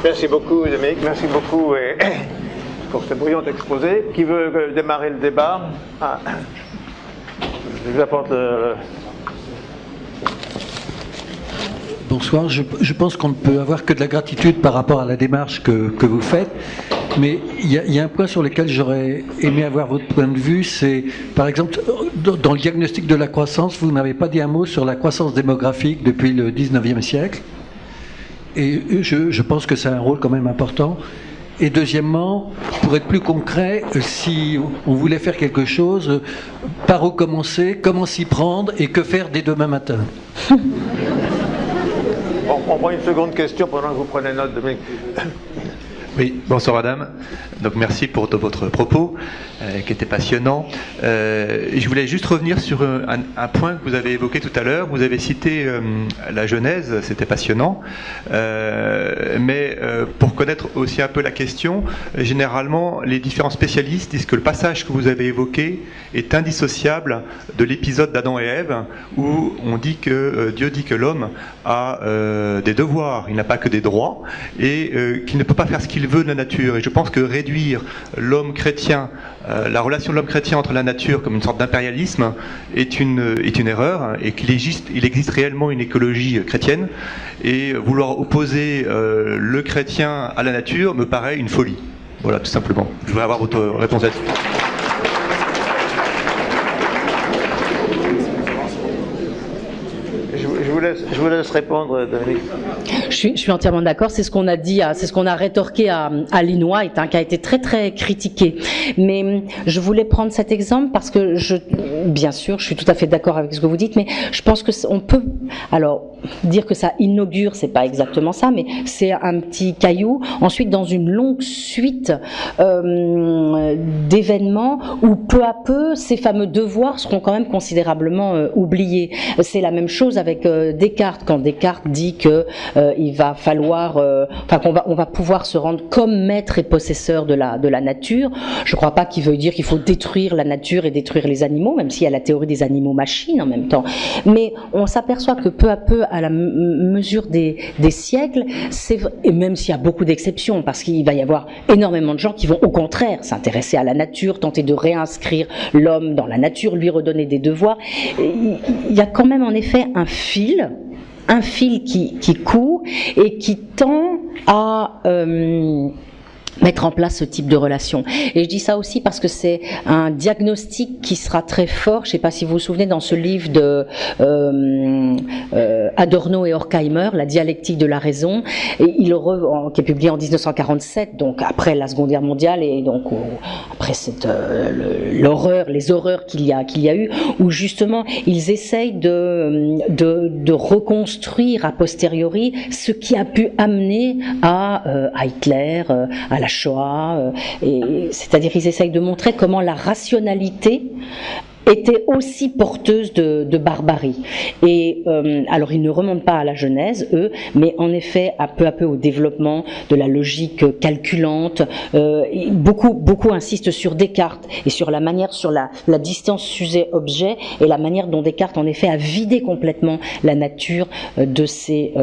Merci beaucoup, Dominique. Merci beaucoup pour ce brillant exposé. Qui veut démarrer le débat? Je vous apporte le... Bonsoir. Je pense qu'on ne peut avoir que de la gratitude par rapport à la démarche que vous faites. Mais il y a un point sur lequel j'aurais aimé avoir votre point de vue, c'est, par exemple, dans le diagnostic de la croissance, vous n'avez pas dit un mot sur la croissance démographique depuis le 19e siècle. Et je pense que c'est un rôle quand même important. Et deuxièmement, pour être plus concret, si on voulait faire quelque chose, par où commencer, comment s'y prendre et que faire dès demain matin? On prend une seconde question pendant que vous prenez note, Dominique. Oui, bonsoir madame. Donc merci pour votre propos qui était passionnant. Je voulais juste revenir sur un point que vous avez évoqué tout à l'heure. Vous avez cité la Genèse, c'était passionnant. Mais pour connaître aussi un peu la question, généralement les différents spécialistes disent que le passage que vous avez évoqué est indissociable de l'épisode d'Adam et Ève où on dit que Dieu dit que l'homme a des devoirs, il n'a pas que des droits et qu'il ne peut pas faire ce qu'il veut de la nature. Et je pense que réduire l'homme chrétien, la relation de l'homme chrétien entre la nature comme une sorte d'impérialisme est une erreur et qu'il existe réellement une écologie chrétienne et vouloir opposer le chrétien à la nature me paraît une folie. Voilà, tout simplement. Je voudrais avoir votre réponse là-dessus. Je vous laisse répondre, Dominique. Je suis entièrement d'accord. C'est ce qu'on a dit, c'est ce qu'on a rétorqué à Lynn White, qui a été très très critiqué. Mais je voulais prendre cet exemple parce que bien sûr, je suis tout à fait d'accord avec ce que vous dites, mais je pense que on peut, alors dire que ça inaugure, c'est pas exactement ça, mais c'est un petit caillou. Ensuite, dans une longue suite d'événements où peu à peu, ces fameux devoirs seront quand même considérablement oubliés. C'est la même chose avec Descartes, quand Descartes dit que il va falloir, qu'on va pouvoir se rendre comme maître et possesseur de la nature. Je ne crois pas qu'il veuille dire qu'il faut détruire la nature et détruire les animaux, même s'il y a la théorie des animaux-machines en même temps. Mais on s'aperçoit que peu à peu, à la mesure des siècles, et même s'il y a beaucoup d'exceptions, parce qu'il va y avoir énormément de gens qui vont au contraire s'intéresser à la nature, tenter de réinscrire l'homme dans la nature, lui redonner des devoirs, il y a quand même en effet un fil qui court et qui tend à mettre en place ce type de relation. Et je dis ça aussi parce que c'est un diagnostic qui sera très fort. Je ne sais pas si vous vous souvenez, dans ce livre de Adorno et Horkheimer, La dialectique de la raison, et qui est publié en 1947, donc après la Seconde Guerre mondiale et donc après les horreurs qu'il y a eu, où justement ils essayent de reconstruire a posteriori ce qui a pu amener à Hitler, à la Shoah, c'est-à-dire qu'ils essayent de montrer comment la rationalité était aussi porteuse de barbarie. Et alors ils ne remontent pas à la Genèse, eux, mais en effet à peu au développement de la logique calculante. Beaucoup insistent sur Descartes et sur la manière, sur la distance sujet-objet et la manière dont Descartes en effet a vidé complètement la nature de ses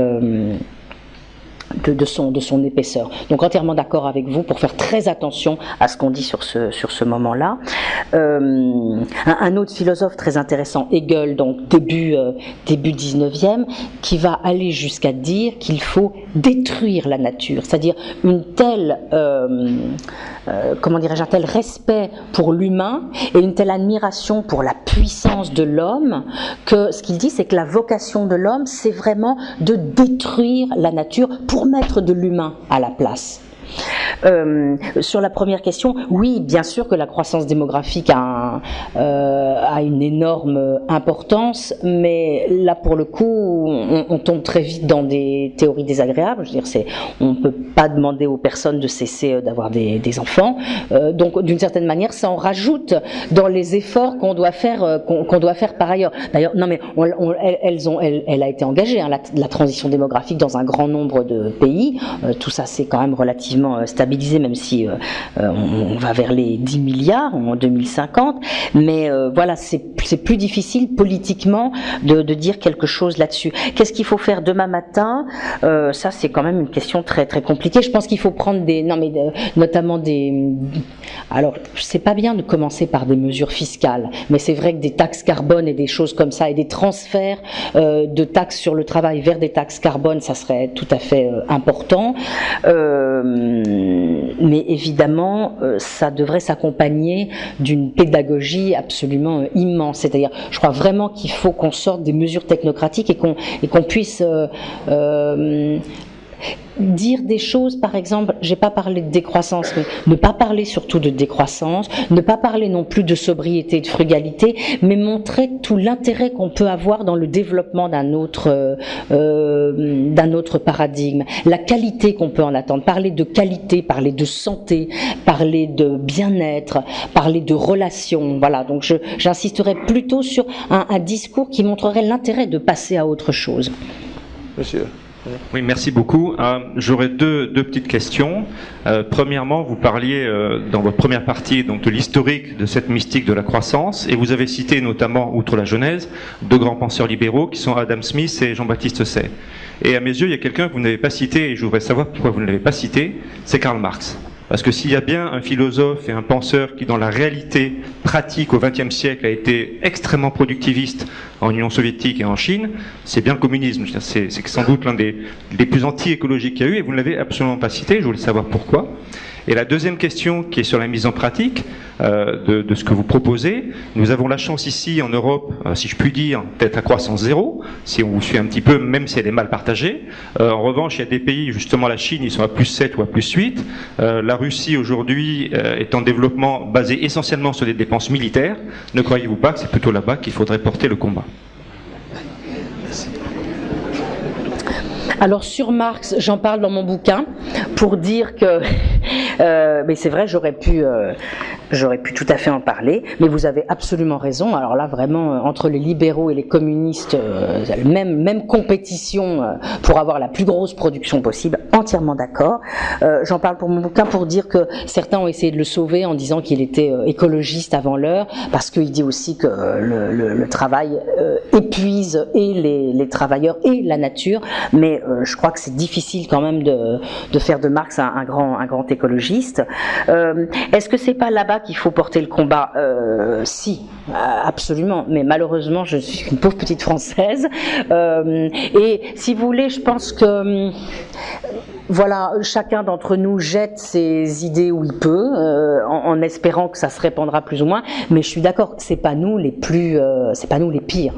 de son épaisseur. Donc entièrement d'accord avec vous pour faire très attention à ce qu'on dit sur ce moment-là. Un autre philosophe très intéressant, Hegel, donc début 19e, qui va aller jusqu'à dire qu'il faut détruire la nature, c'est-à-dire une telle un tel respect pour l'humain et une telle admiration pour la puissance de l'homme que ce qu'il dit, c'est que la vocation de l'homme, c'est vraiment de détruire la nature pour mettre de l'humain à la place. Sur la première question, oui, bien sûr que la croissance démographique a une énorme importance, mais là pour le coup, on tombe très vite dans des théories désagréables. Je veux dire, on ne peut pas demander aux personnes de cesser d'avoir des enfants. Donc, d'une certaine manière, ça en rajoute dans les efforts qu'on doit faire par ailleurs. D'ailleurs, non mais elle a été engagée, hein, la transition démographique dans un grand nombre de pays. Tout ça, c'est quand même relativement stabilisé, même si on va vers les 10 milliards en 2050, mais voilà, c'est plus difficile politiquement de dire quelque chose là-dessus. Qu'est-ce qu'il faut faire demain matin? Ça, c'est quand même une question très très compliquée. Je pense qu'il faut prendre notamment des... Alors, c'est pas bien de commencer par des mesures fiscales, mais c'est vrai que des taxes carbone et des choses comme ça, et des transferts de taxes sur le travail vers des taxes carbone, ça serait tout à fait important. Mais évidemment, ça devrait s'accompagner d'une pédagogie absolument immense. C'est-à-dire, je crois vraiment qu'il faut qu'on sorte des mesures technocratiques et qu'on puisse dire des choses, par exemple, j'ai pas parlé de décroissance, mais ne pas parler surtout de décroissance, ne pas parler non plus de sobriété et de frugalité, mais montrer tout l'intérêt qu'on peut avoir dans le développement d'un autre paradigme, la qualité qu'on peut en attendre, parler de qualité, parler de santé, parler de bien-être, parler de relations, voilà, donc j'insisterai plutôt sur un discours qui montrerait l'intérêt de passer à autre chose. Monsieur. Oui, merci beaucoup. J'aurais deux petites questions. Premièrement, vous parliez dans votre première partie donc de l'historique de cette mystique de la croissance, et vous avez cité notamment, outre la Genèse, deux grands penseurs libéraux qui sont Adam Smith et Jean-Baptiste Say. Et à mes yeux, il y a quelqu'un que vous n'avez pas cité, et je voudrais savoir pourquoi vous ne l'avez pas cité, c'est Karl Marx. Parce que s'il y a bien un philosophe et un penseur qui, dans la réalité pratique au XXe siècle, a été extrêmement productiviste en Union soviétique et en Chine, c'est bien le communisme. C'est sans doute l'un des plus anti-écologiques qu'il y a eu, et vous ne l'avez absolument pas cité. Je voulais savoir pourquoi. Et la deuxième question, qui est sur la mise en pratique de ce que vous proposez, nous avons la chance ici en Europe, si je puis dire, d'être à croissance zéro, si on vous suit un petit peu, même si elle est mal partagée. En revanche, il y a des pays, justement la Chine, ils sont à plus 7 ou à plus 8. La Russie aujourd'hui est en développement basé essentiellement sur des dépenses militaires. Ne croyez-vous pas que c'est plutôt là-bas qu'il faudrait porter le combat ? Alors sur Marx, j'en parle dans mon bouquin pour dire que, mais c'est vrai, j'aurais pu tout à fait en parler, mais vous avez absolument raison. Alors là, vraiment, entre les libéraux et les communistes, même compétition pour avoir la plus grosse production possible, entièrement d'accord. J'en parle pour mon bouquin pour dire que certains ont essayé de le sauver en disant qu'il était écologiste avant l'heure, parce qu'il dit aussi que le travail épuise et les travailleurs et la nature, mais je crois que c'est difficile quand même de faire de Marx un grand écologiste. Est-ce que c'est pas là-bas qu'il faut porter le combat? Si, absolument, mais malheureusement je suis une pauvre petite Française, et si vous voulez, je pense que voilà, chacun d'entre nous jette ses idées où il peut, en espérant que ça se répandra plus ou moins, mais je suis d'accord, c'est pas nous les pires,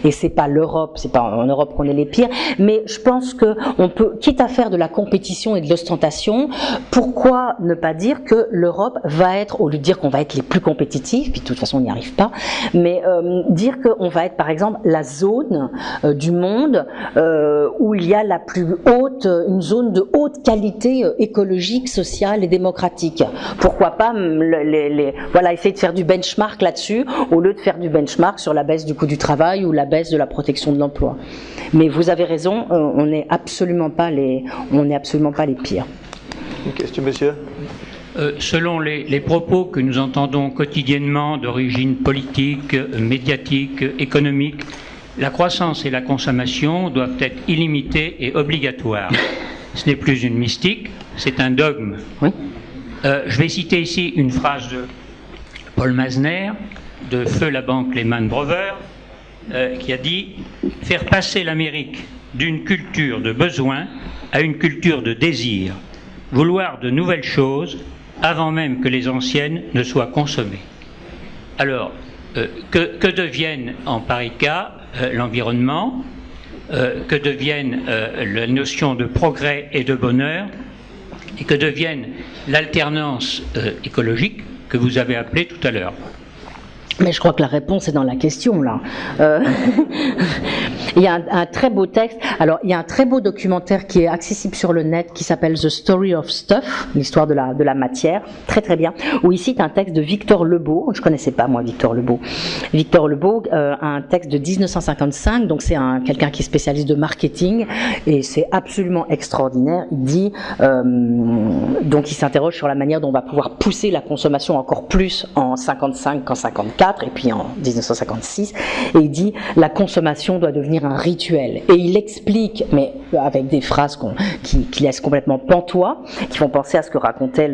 et c'est pas l'Europe, c'est pas en Europe qu'on est les pires, mais je pense que on peut, quitte à faire de la compétition et de l'ostentation, pourquoi ne pas dire que l'Europe va être, au lieu de dire qu'on va être les plus compétitifs, puis de toute façon on n'y arrive pas, mais dire qu'on va être par exemple la zone du monde où il y a la plus haute, une zone de haute qualité écologique, sociale et démocratique. Pourquoi pas voilà, essayer de faire du benchmark là-dessus, au lieu de faire du benchmark sur la baisse du coût du travail ou la baisse de la protection de l'emploi. Mais vous avez raison, on n'est absolument pas les pires. Une question, monsieur. Selon les propos que nous entendons quotidiennement d'origine politique, médiatique, économique, la croissance et la consommation doivent être illimitées et obligatoires. Ce n'est plus une mystique, c'est un dogme. Oui. Je vais citer ici une phrase de Paul Masner, de Feu la banque Lehman Brothers, qui a dit « Faire passer l'Amérique d'une culture de besoin à une culture de désir, vouloir de nouvelles choses avant même que les anciennes ne soient consommées. » Alors, que devienne en pareil cas l'environnement, que devienne la notion de progrès et de bonheur, et que devienne l'alternance écologique que vous avez appelée tout à l'heure. Mais je crois que la réponse est dans la question, là. Il y a un très beau texte. Alors, il y a un très beau documentaire qui est accessible sur le net qui s'appelle The Story of Stuff, l'histoire de la matière, très très bien, où il cite un texte de Victor Lebeau. Je connaissais pas, moi, Victor Lebeau. Victor Lebeau, un texte de 1955, donc c'est quelqu'un qui est spécialiste de marketing, et c'est absolument extraordinaire. Il dit, donc il s'interroge sur la manière dont on va pouvoir pousser la consommation encore plus en 55 qu'en 54, et puis en 1956, et il dit la consommation doit devenir un rituel, et il explique, mais avec des phrases qui laissent complètement pantois, qui font penser à ce que racontait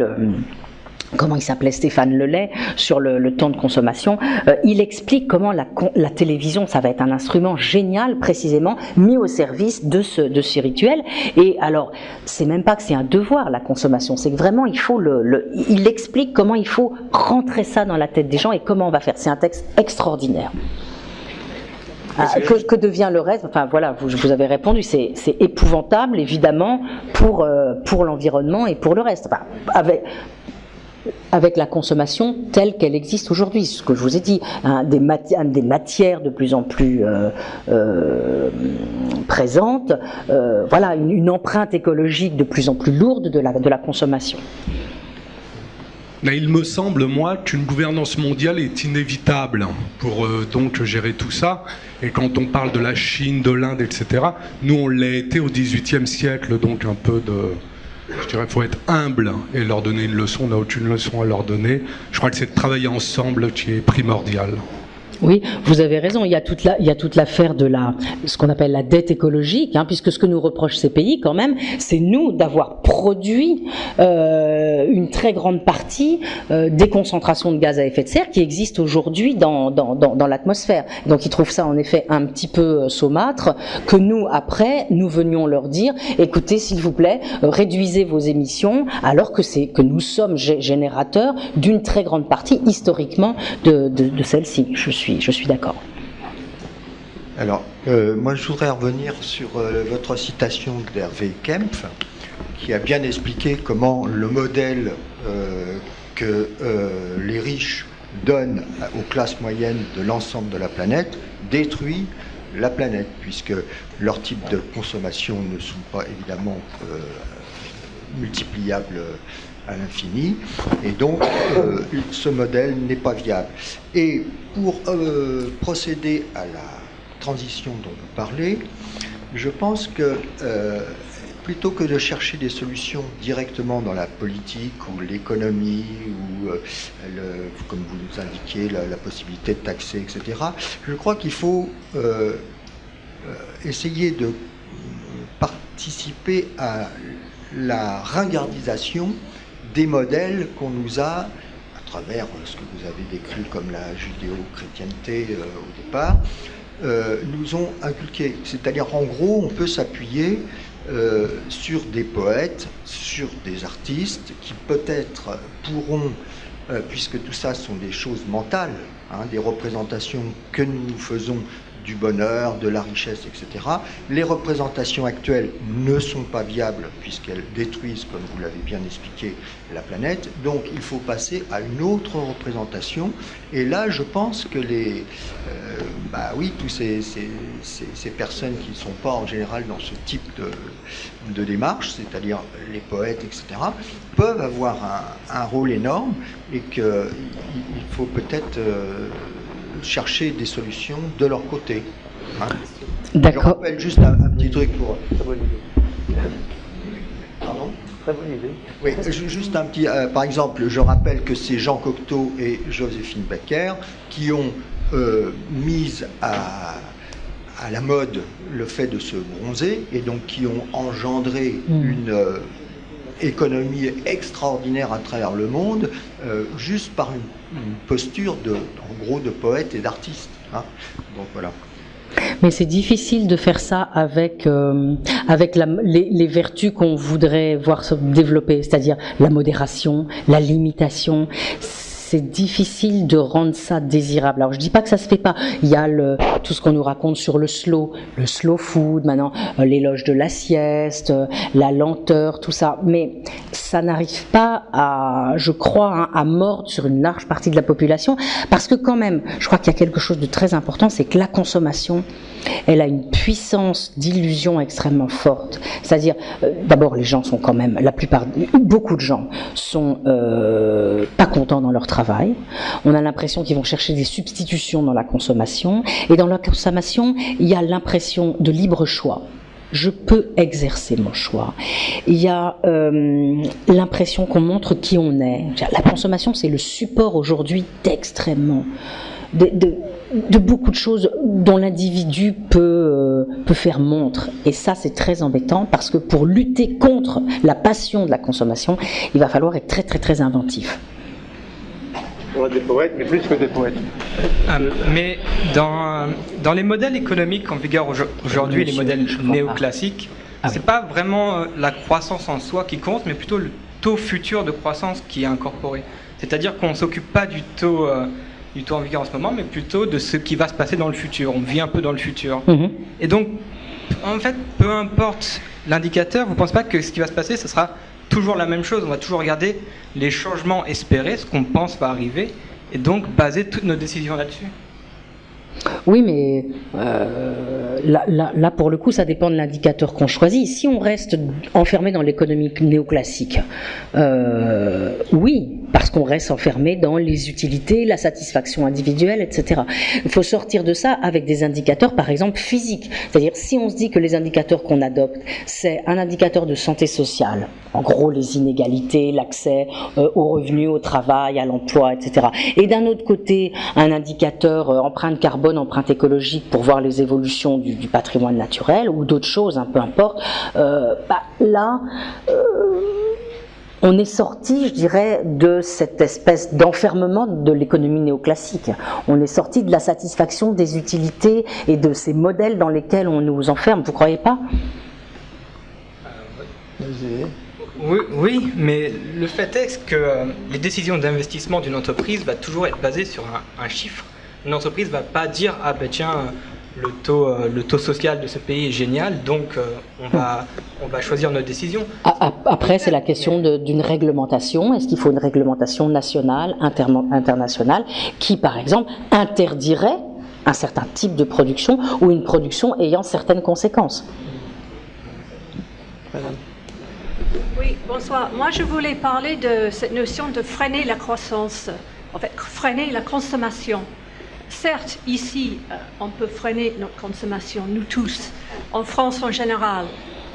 comment il s'appelait, Stéphane Lelay, sur le temps de consommation. Il explique comment la télévision, ça va être un instrument génial, précisément, mis au service de ce rituel. Et alors, c'est même pas que c'est un devoir, la consommation, c'est que vraiment, il explique comment il faut rentrer ça dans la tête des gens et comment on va faire. C'est un texte extraordinaire. Que devient le reste? Enfin voilà, vous avez répondu, c'est épouvantable évidemment pour l'environnement et pour le reste. Enfin, avec la consommation telle qu'elle existe aujourd'hui, ce que je vous ai dit, des matières de plus en plus présentes, voilà, une empreinte écologique de plus en plus lourde de la consommation. Mais il me semble, moi, qu'une gouvernance mondiale est inévitable pour donc gérer tout ça. Et quand on parle de la Chine, de l'Inde, etc., nous on l'a été au XVIIIe siècle, donc un peu de... Je dirais qu'il faut être humble et leur donner une leçon. On n'a aucune leçon à leur donner. Je crois que c'est de travailler ensemble qui est primordial. Oui, vous avez raison. Il y a toute l'affaire de ce qu'on appelle la dette écologique, puisque ce que nous reprochent ces pays, quand même, c'est nous d'avoir produit une très grande partie des concentrations de gaz à effet de serre qui existent aujourd'hui dans l'atmosphère. Donc, ils trouvent ça en effet un petit peu saumâtre que nous, après, nous venions leur dire, écoutez, s'il vous plaît, réduisez vos émissions, alors que nous sommes générateurs d'une très grande partie historiquement de celle-ci. Je suis d'accord. Alors, moi je voudrais revenir sur votre citation d'Hervé Kempf, qui a bien expliqué comment le modèle que les riches donnent aux classes moyennes de l'ensemble de la planète détruit la planète, puisque leurs types de consommation ne sont pas évidemment multipliables à l'infini, et donc ce modèle n'est pas viable. Et pour procéder à la transition dont vous parlez, je pense que plutôt que de chercher des solutions directement dans la politique ou l'économie ou comme vous nous indiquiez la possibilité de taxer, etc., je crois qu'il faut essayer de participer à la ringardisation des modèles qu'on nous a, à travers ce que vous avez décrit comme la judéo-chrétienté au départ, nous ont inculqué. C'est-à-dire, en gros, on peut s'appuyer sur des poètes, sur des artistes qui peut-être pourront, puisque tout ça sont des choses mentales, des représentations que nous faisons du bonheur, de la richesse, etc. Les représentations actuelles ne sont pas viables puisqu'elles détruisent, comme vous l'avez bien expliqué, la planète. Donc il faut passer à une autre représentation. Et là, je pense que tous ces personnes qui ne sont pas en général dans ce type de démarche, c'est-à-dire les poètes, etc., peuvent avoir un rôle énorme et qu'il faut peut-être chercher des solutions de leur côté. D'accord. Je rappelle juste un petit truc pour... Très bonne idée. Pardon ? Très bonne idée. Oui, juste un petit... par exemple, je rappelle que c'est Jean Cocteau et Joséphine Baker qui ont mis à la mode le fait de se bronzer et donc qui ont engendré une économie extraordinaire à travers le monde, juste par une posture en gros de poète et d'artiste. Donc voilà. Mais c'est difficile de faire ça avec les vertus qu'on voudrait voir se développer, c'est-à-dire la modération, la limitation. C'est difficile de rendre ça désirable. Alors je dis pas que ça se fait pas. Il y a tout ce qu'on nous raconte sur le slow food, maintenant l'éloge de la sieste, la lenteur, tout ça. Mais ça n'arrive pas je crois, à mordre sur une large partie de la population, parce que quand même, je crois qu'il y a quelque chose de très important, c'est que la consommation, elle a une puissance d'illusion extrêmement forte. C'est-à-dire, d'abord, les gens sont quand même, beaucoup de gens sont pas contents dans leur travail. On a l'impression qu'ils vont chercher des substitutions dans la consommation. Et dans la consommation, il y a l'impression de libre choix. Je peux exercer mon choix. Il y a l'impression qu'on montre qui on est. La consommation, c'est le support aujourd'hui d'extrêmement... de beaucoup de choses dont l'individu peut faire montre. Et ça, c'est très embêtant parce que pour lutter contre la passion de la consommation, il va falloir être très, très, très inventif. On a des poètes, mais plus que des poètes. Mais dans les modèles économiques en vigueur aujourd'hui, les modèles néoclassiques, c'est pas vraiment la croissance en soi qui compte, mais plutôt le taux futur de croissance qui est incorporé. C'est-à-dire qu'on ne s'occupe pas du taux du tout en vigueur en ce moment, mais plutôt de ce qui va se passer dans le futur. On vit un peu dans le futur. Et donc, en fait, peu importe l'indicateur, vous ne pensez pas que ce qui va se passer, ce sera toujours la même chose? On va toujours regarder les changements espérés, ce qu'on pense va arriver, et donc baser toutes nos décisions là-dessus? Oui, mais là, pour le coup, ça dépend de l'indicateur qu'on choisit. Si on reste enfermé dans l'économie néoclassique, oui, parce qu'on reste enfermé dans les utilités, la satisfaction individuelle, etc. Il faut sortir de ça avec des indicateurs, par exemple, physiques. C'est-à-dire, si on se dit que les indicateurs qu'on adopte, c'est un indicateur de santé sociale, en gros, les inégalités, l'accès aux revenus, au travail, à l'emploi, etc. Et d'un autre côté, un indicateur empreinte carbone, empreinte écologique pour voir les évolutions du patrimoine naturel ou d'autres choses, peu importe, là, on est sorti, je dirais, de cette espèce d'enfermement de l'économie néoclassique. On est sorti de la satisfaction des utilités et de ces modèles dans lesquels on nous enferme, vous ne croyez pas? Oui, mais le fait est que les décisions d'investissement d'une entreprise va toujours être basées sur un chiffre. Une entreprise ne va pas dire « Ah ben tiens, le taux social de ce pays est génial, donc on va choisir notre décision ». Après, c'est la question d'une réglementation. Est-ce qu'il faut une réglementation nationale, internationale, qui, par exemple, interdirait un certain type de production ou une production ayant certaines conséquences? Madame. Oui, bonsoir. Moi, je voulais parler de cette notion de freiner la croissance, en fait, freiner la consommation. Certes, ici, on peut freiner notre consommation, nous tous, en France en général,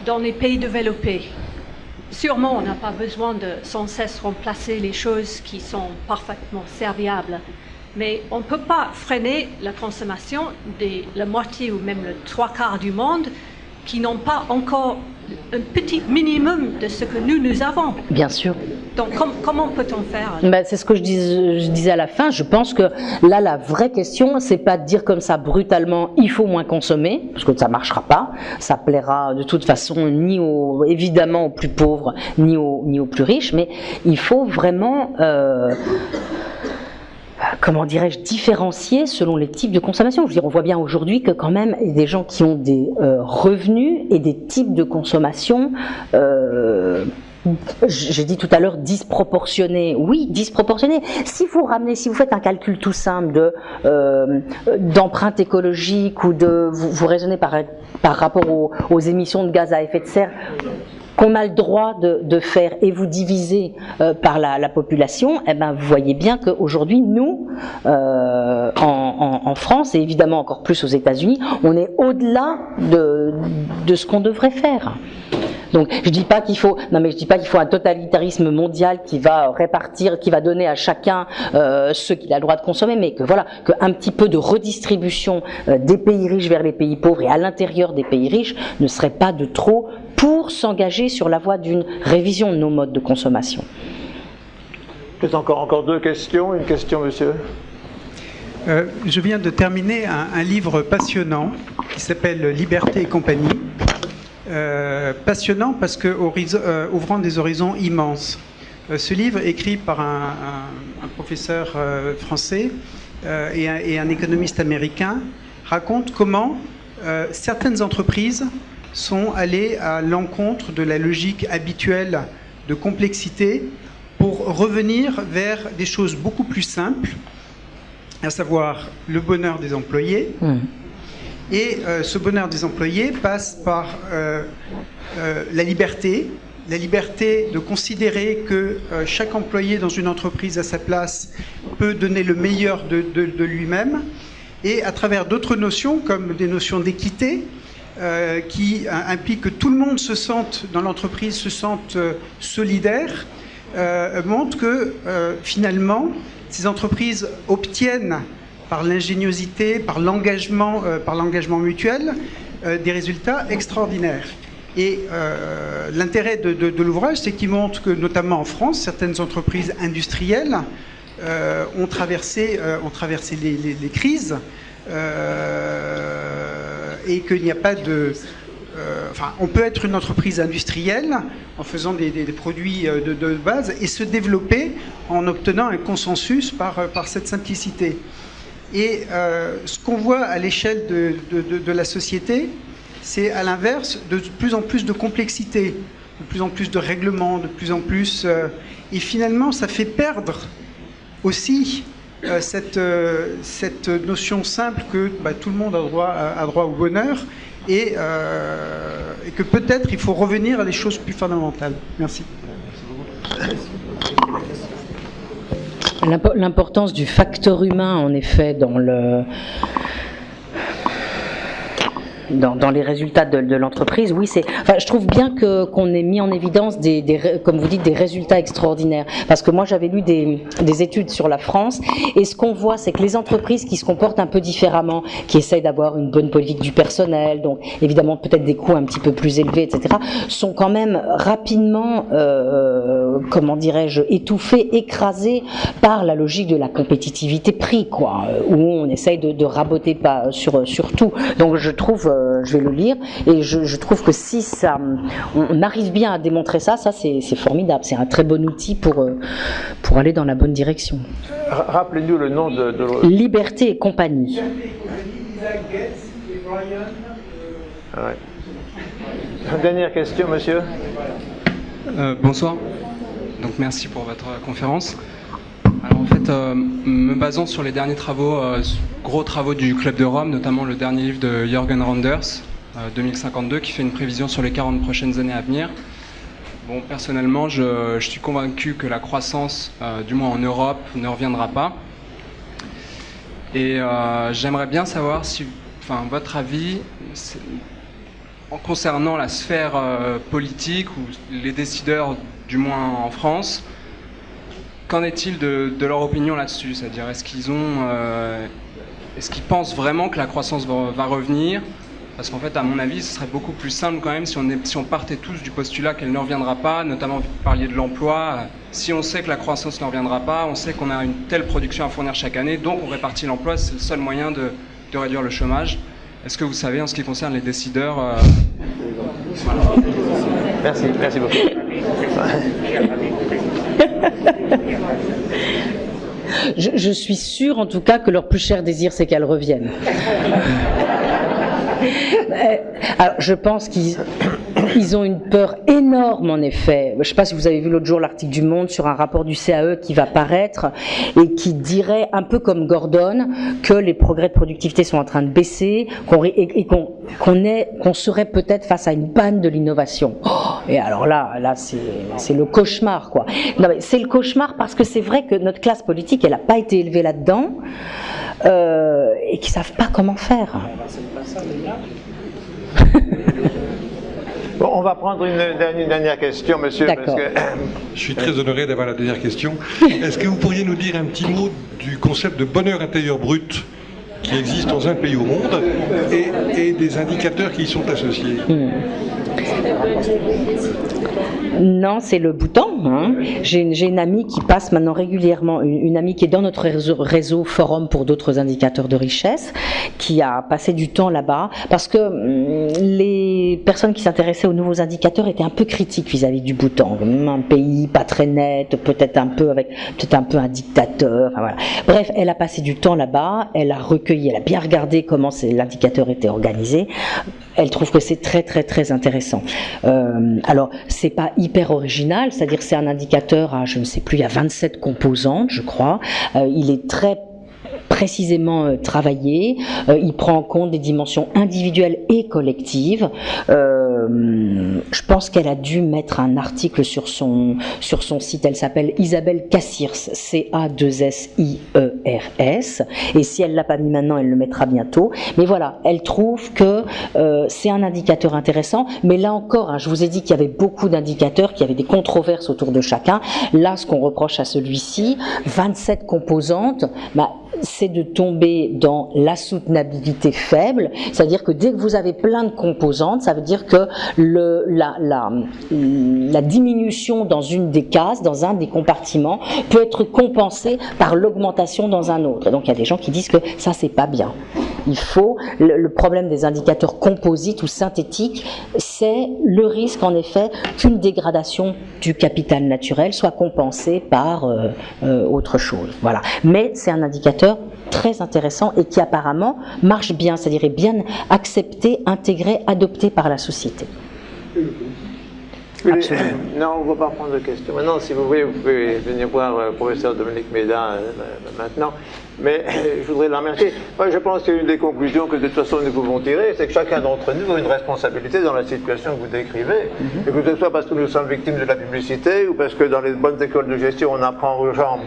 dans les pays développés. Sûrement, on n'a pas besoin de sans cesse remplacer les choses qui sont parfaitement serviables. Mais on ne peut pas freiner la consommation de la moitié ou même le 3/4 du monde qui n'ont pas encore un petit minimum de ce que nous avons. Bien sûr. Donc comment peut-on faire? C'est ce que je disais à la fin. Je pense que là, la vraie question, c'est pas de dire comme ça brutalement il faut moins consommer, parce que ça marchera pas. Ça plaira de toute façon évidemment aux plus pauvres ni aux plus riches, mais il faut vraiment comment dirais-je, différencier selon les types de consommation. Je veux dire, on voit bien aujourd'hui que quand même, il y a des gens qui ont des revenus et des types de consommation, j'ai dit tout à l'heure disproportionnés. Oui, disproportionnés. Si vous faites un calcul tout simple d'empreinte écologique ou vous raisonnez par rapport aux émissions de gaz à effet de serre, qu'on a le droit de faire et vous divisez par la population, vous voyez bien qu'aujourd'hui, nous, en France, et évidemment encore plus aux États-Unis, on est au-delà de ce qu'on devrait faire. Donc, je dis pas qu'il faut un totalitarisme mondial qui va répartir, qui va donner à chacun ce qu'il a le droit de consommer, mais qu'un petit peu de redistribution des pays riches vers les pays pauvres et à l'intérieur des pays riches ne serait pas de trop pour s'engager sur la voie d'une révision de nos modes de consommation. Peut-être encore deux questions. Une question, monsieur. Je viens de terminer un livre passionnant qui s'appelle Liberté et compagnie. Passionnant parce que ouvrant des horizons immenses. Ce livre, écrit par un professeur français et un économiste américain, raconte comment certaines entreprises sont allées à l'encontre de la logique habituelle de complexité pour revenir vers des choses beaucoup plus simples, à savoir le bonheur des employés. Et ce bonheur des employés passe par la liberté de considérer que chaque employé dans une entreprise à sa place peut donner le meilleur de lui-même, et à travers d'autres notions, comme des notions d'équité, qui impliquent que tout le monde dans l'entreprise se sente solidaire, montrent que finalement, ces entreprises obtiennent par l'ingéniosité, par l'engagement mutuel, des résultats extraordinaires. Et l'intérêt de l'ouvrage, c'est qu'il montre que, notamment en France, certaines entreprises industrielles ont traversé les crises et qu'il n'y a pas on peut être une entreprise industrielle en faisant des produits de base et se développer en obtenant un consensus par cette simplicité. Et ce qu'on voit à l'échelle de la société, c'est à l'inverse de plus en plus de complexité, de plus en plus de règlements, de plus en plus... et finalement, ça fait perdre aussi cette notion simple que tout le monde a droit au bonheur et que peut-être il faut revenir à des choses plus fondamentales. Merci. L'importance du facteur humain, en effet, dans les résultats de l'entreprise, oui, je trouve bien qu'on ait mis en évidence comme vous dites, des résultats extraordinaires. Parce que moi, j'avais lu des études sur la France, et ce qu'on voit, c'est que les entreprises qui se comportent un peu différemment, qui essayent d'avoir une bonne politique du personnel, donc évidemment peut-être des coûts un petit peu plus élevés, etc., sont quand même rapidement, comment dirais-je, étouffées, écrasées par la logique de la compétitivité prix, quoi, où on essaye de raboter pas sur tout. Donc je trouve je vais le lire, et je trouve que si on arrive bien à démontrer ça c'est formidable, c'est un très bon outil pour aller dans la bonne direction. Rappelez-nous le nom de... Liberté et compagnie. Ouais. Dernière question, monsieur. Bonsoir. Donc merci pour votre conférence. Alors en fait, me basant sur les derniers travaux, gros travaux du Club de Rome, notamment le dernier livre de Jürgen Randers, 2052, qui fait une prévision sur les 40 prochaines années à venir. Bon, personnellement, je suis convaincu que la croissance, du moins en Europe, ne reviendra pas. Et j'aimerais bien savoir si, votre avis, en concernant la sphère politique ou les décideurs, du moins en France, qu'en est-il de leur opinion là-dessus? C'est-à-dire, est-ce qu'ils pensent vraiment que la croissance va revenir? Parce qu'en fait, à mon avis, ce serait beaucoup plus simple quand même si on partait tous du postulat qu'elle ne reviendra pas, notamment vous parliez de l'emploi. Si on sait que la croissance ne reviendra pas, on sait qu'on a une telle production à fournir chaque année, donc on répartit l'emploi, c'est le seul moyen de réduire le chômage. Est-ce que vous savez, en ce qui concerne les décideurs... Voilà. Merci beaucoup. Je suis sûre, en tout cas, que leur plus cher désir, c'est qu'elles reviennent. Alors, je pense qu'ils ont une peur énorme, en effet. Je ne sais pas si vous avez vu l'autre jour l'article du Monde sur un rapport du CAE qui va paraître et qui dirait, un peu comme Gordon, que les progrès de productivité sont en train de baisser qu'on serait peut-être face à une panne de l'innovation. Et alors là c'est le cauchemar, quoi. Non, mais c'est le cauchemar parce que c'est vrai que notre classe politique, elle n'a pas été élevée là-dedans et qu'ils ne savent pas comment faire. Bon, on va prendre une dernière question, monsieur. D'accord. Je suis très honoré d'avoir la dernière question. Est-ce que vous pourriez nous dire un petit mot du concept de bonheur intérieur brut qui existe dans un pays au monde et des indicateurs qui y sont associés? Non, c'est le Bhoutan. Hein. J'ai une amie qui passe maintenant régulièrement, une amie qui est dans notre réseau Forum pour d'autres indicateurs de richesse, qui a passé du temps là-bas, parce que les personnes qui s'intéressaient aux nouveaux indicateurs étaient un peu critiques vis-à-vis du Bhoutan. Un pays pas très net, peut-être un peu un dictateur. Enfin, voilà. Bref, elle a passé du temps là-bas, elle a recueilli, elle a bien regardé comment l'indicateur était organisé. Elle trouve que c'est très très très intéressant. Alors, c'est pas hyper original, c'est-à-dire c'est un indicateur à, je ne sais plus, il y a 27 composantes, je crois. Il est très précisément travaillé, il prend en compte des dimensions individuelles et collectives. Je pense qu'elle a dû mettre un article sur son site, elle s'appelle Isabelle Cassirs, C-A-2-S-I-E-R-S, et si elle ne l'a pas mis maintenant, elle le mettra bientôt. Mais voilà, elle trouve que c'est un indicateur intéressant, mais là encore, hein, je vous ai dit qu'il y avait beaucoup d'indicateurs, qu'il y avait des controverses autour de chacun. Là, ce qu'on reproche à celui-ci, 27 composantes, c'est de tomber dans la soutenabilité faible, c'est-à-dire que dès que vous avez plein de composantes, ça veut dire que la diminution dans une des cases, dans un des compartiments, peut être compensée par l'augmentation dans un autre. Et donc il y a des gens qui disent que ça c'est pas bien. Il faut, le problème des indicateurs composites ou synthétiques, c'est le risque en effet qu'une dégradation du capital naturel soit compensée par autre chose. Voilà. Mais c'est un indicateur très intéressant et qui apparemment marche bien, c'est-à-dire est bien accepté, intégré, adopté par la société. Non, on ne va pas prendre de questions. Maintenant, si vous voulez, vous pouvez venir voir le professeur Dominique Méda maintenant. Mais je voudrais la remercier. Moi, je pense qu'une des conclusions que de toute façon nous pouvons tirer, c'est que chacun d'entre nous a une responsabilité dans la situation que vous décrivez. Et que ce soit parce que nous sommes victimes de la publicité ou parce que dans les bonnes écoles de gestion, on apprend aux gens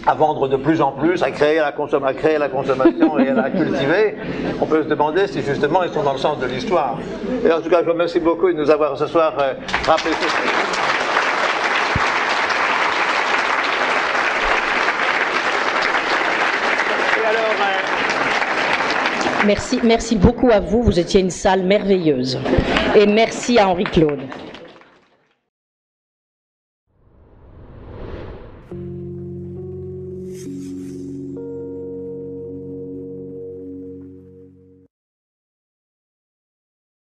à vendre de plus en plus, à créer la consommation et à la cultiver, on peut se demander si justement ils sont dans le sens de l'histoire. Et en tout cas, je vous remercie beaucoup de nous avoir ce soir rappelé ça. Merci beaucoup à vous, vous étiez une salle merveilleuse. Et merci à Henri-Claude.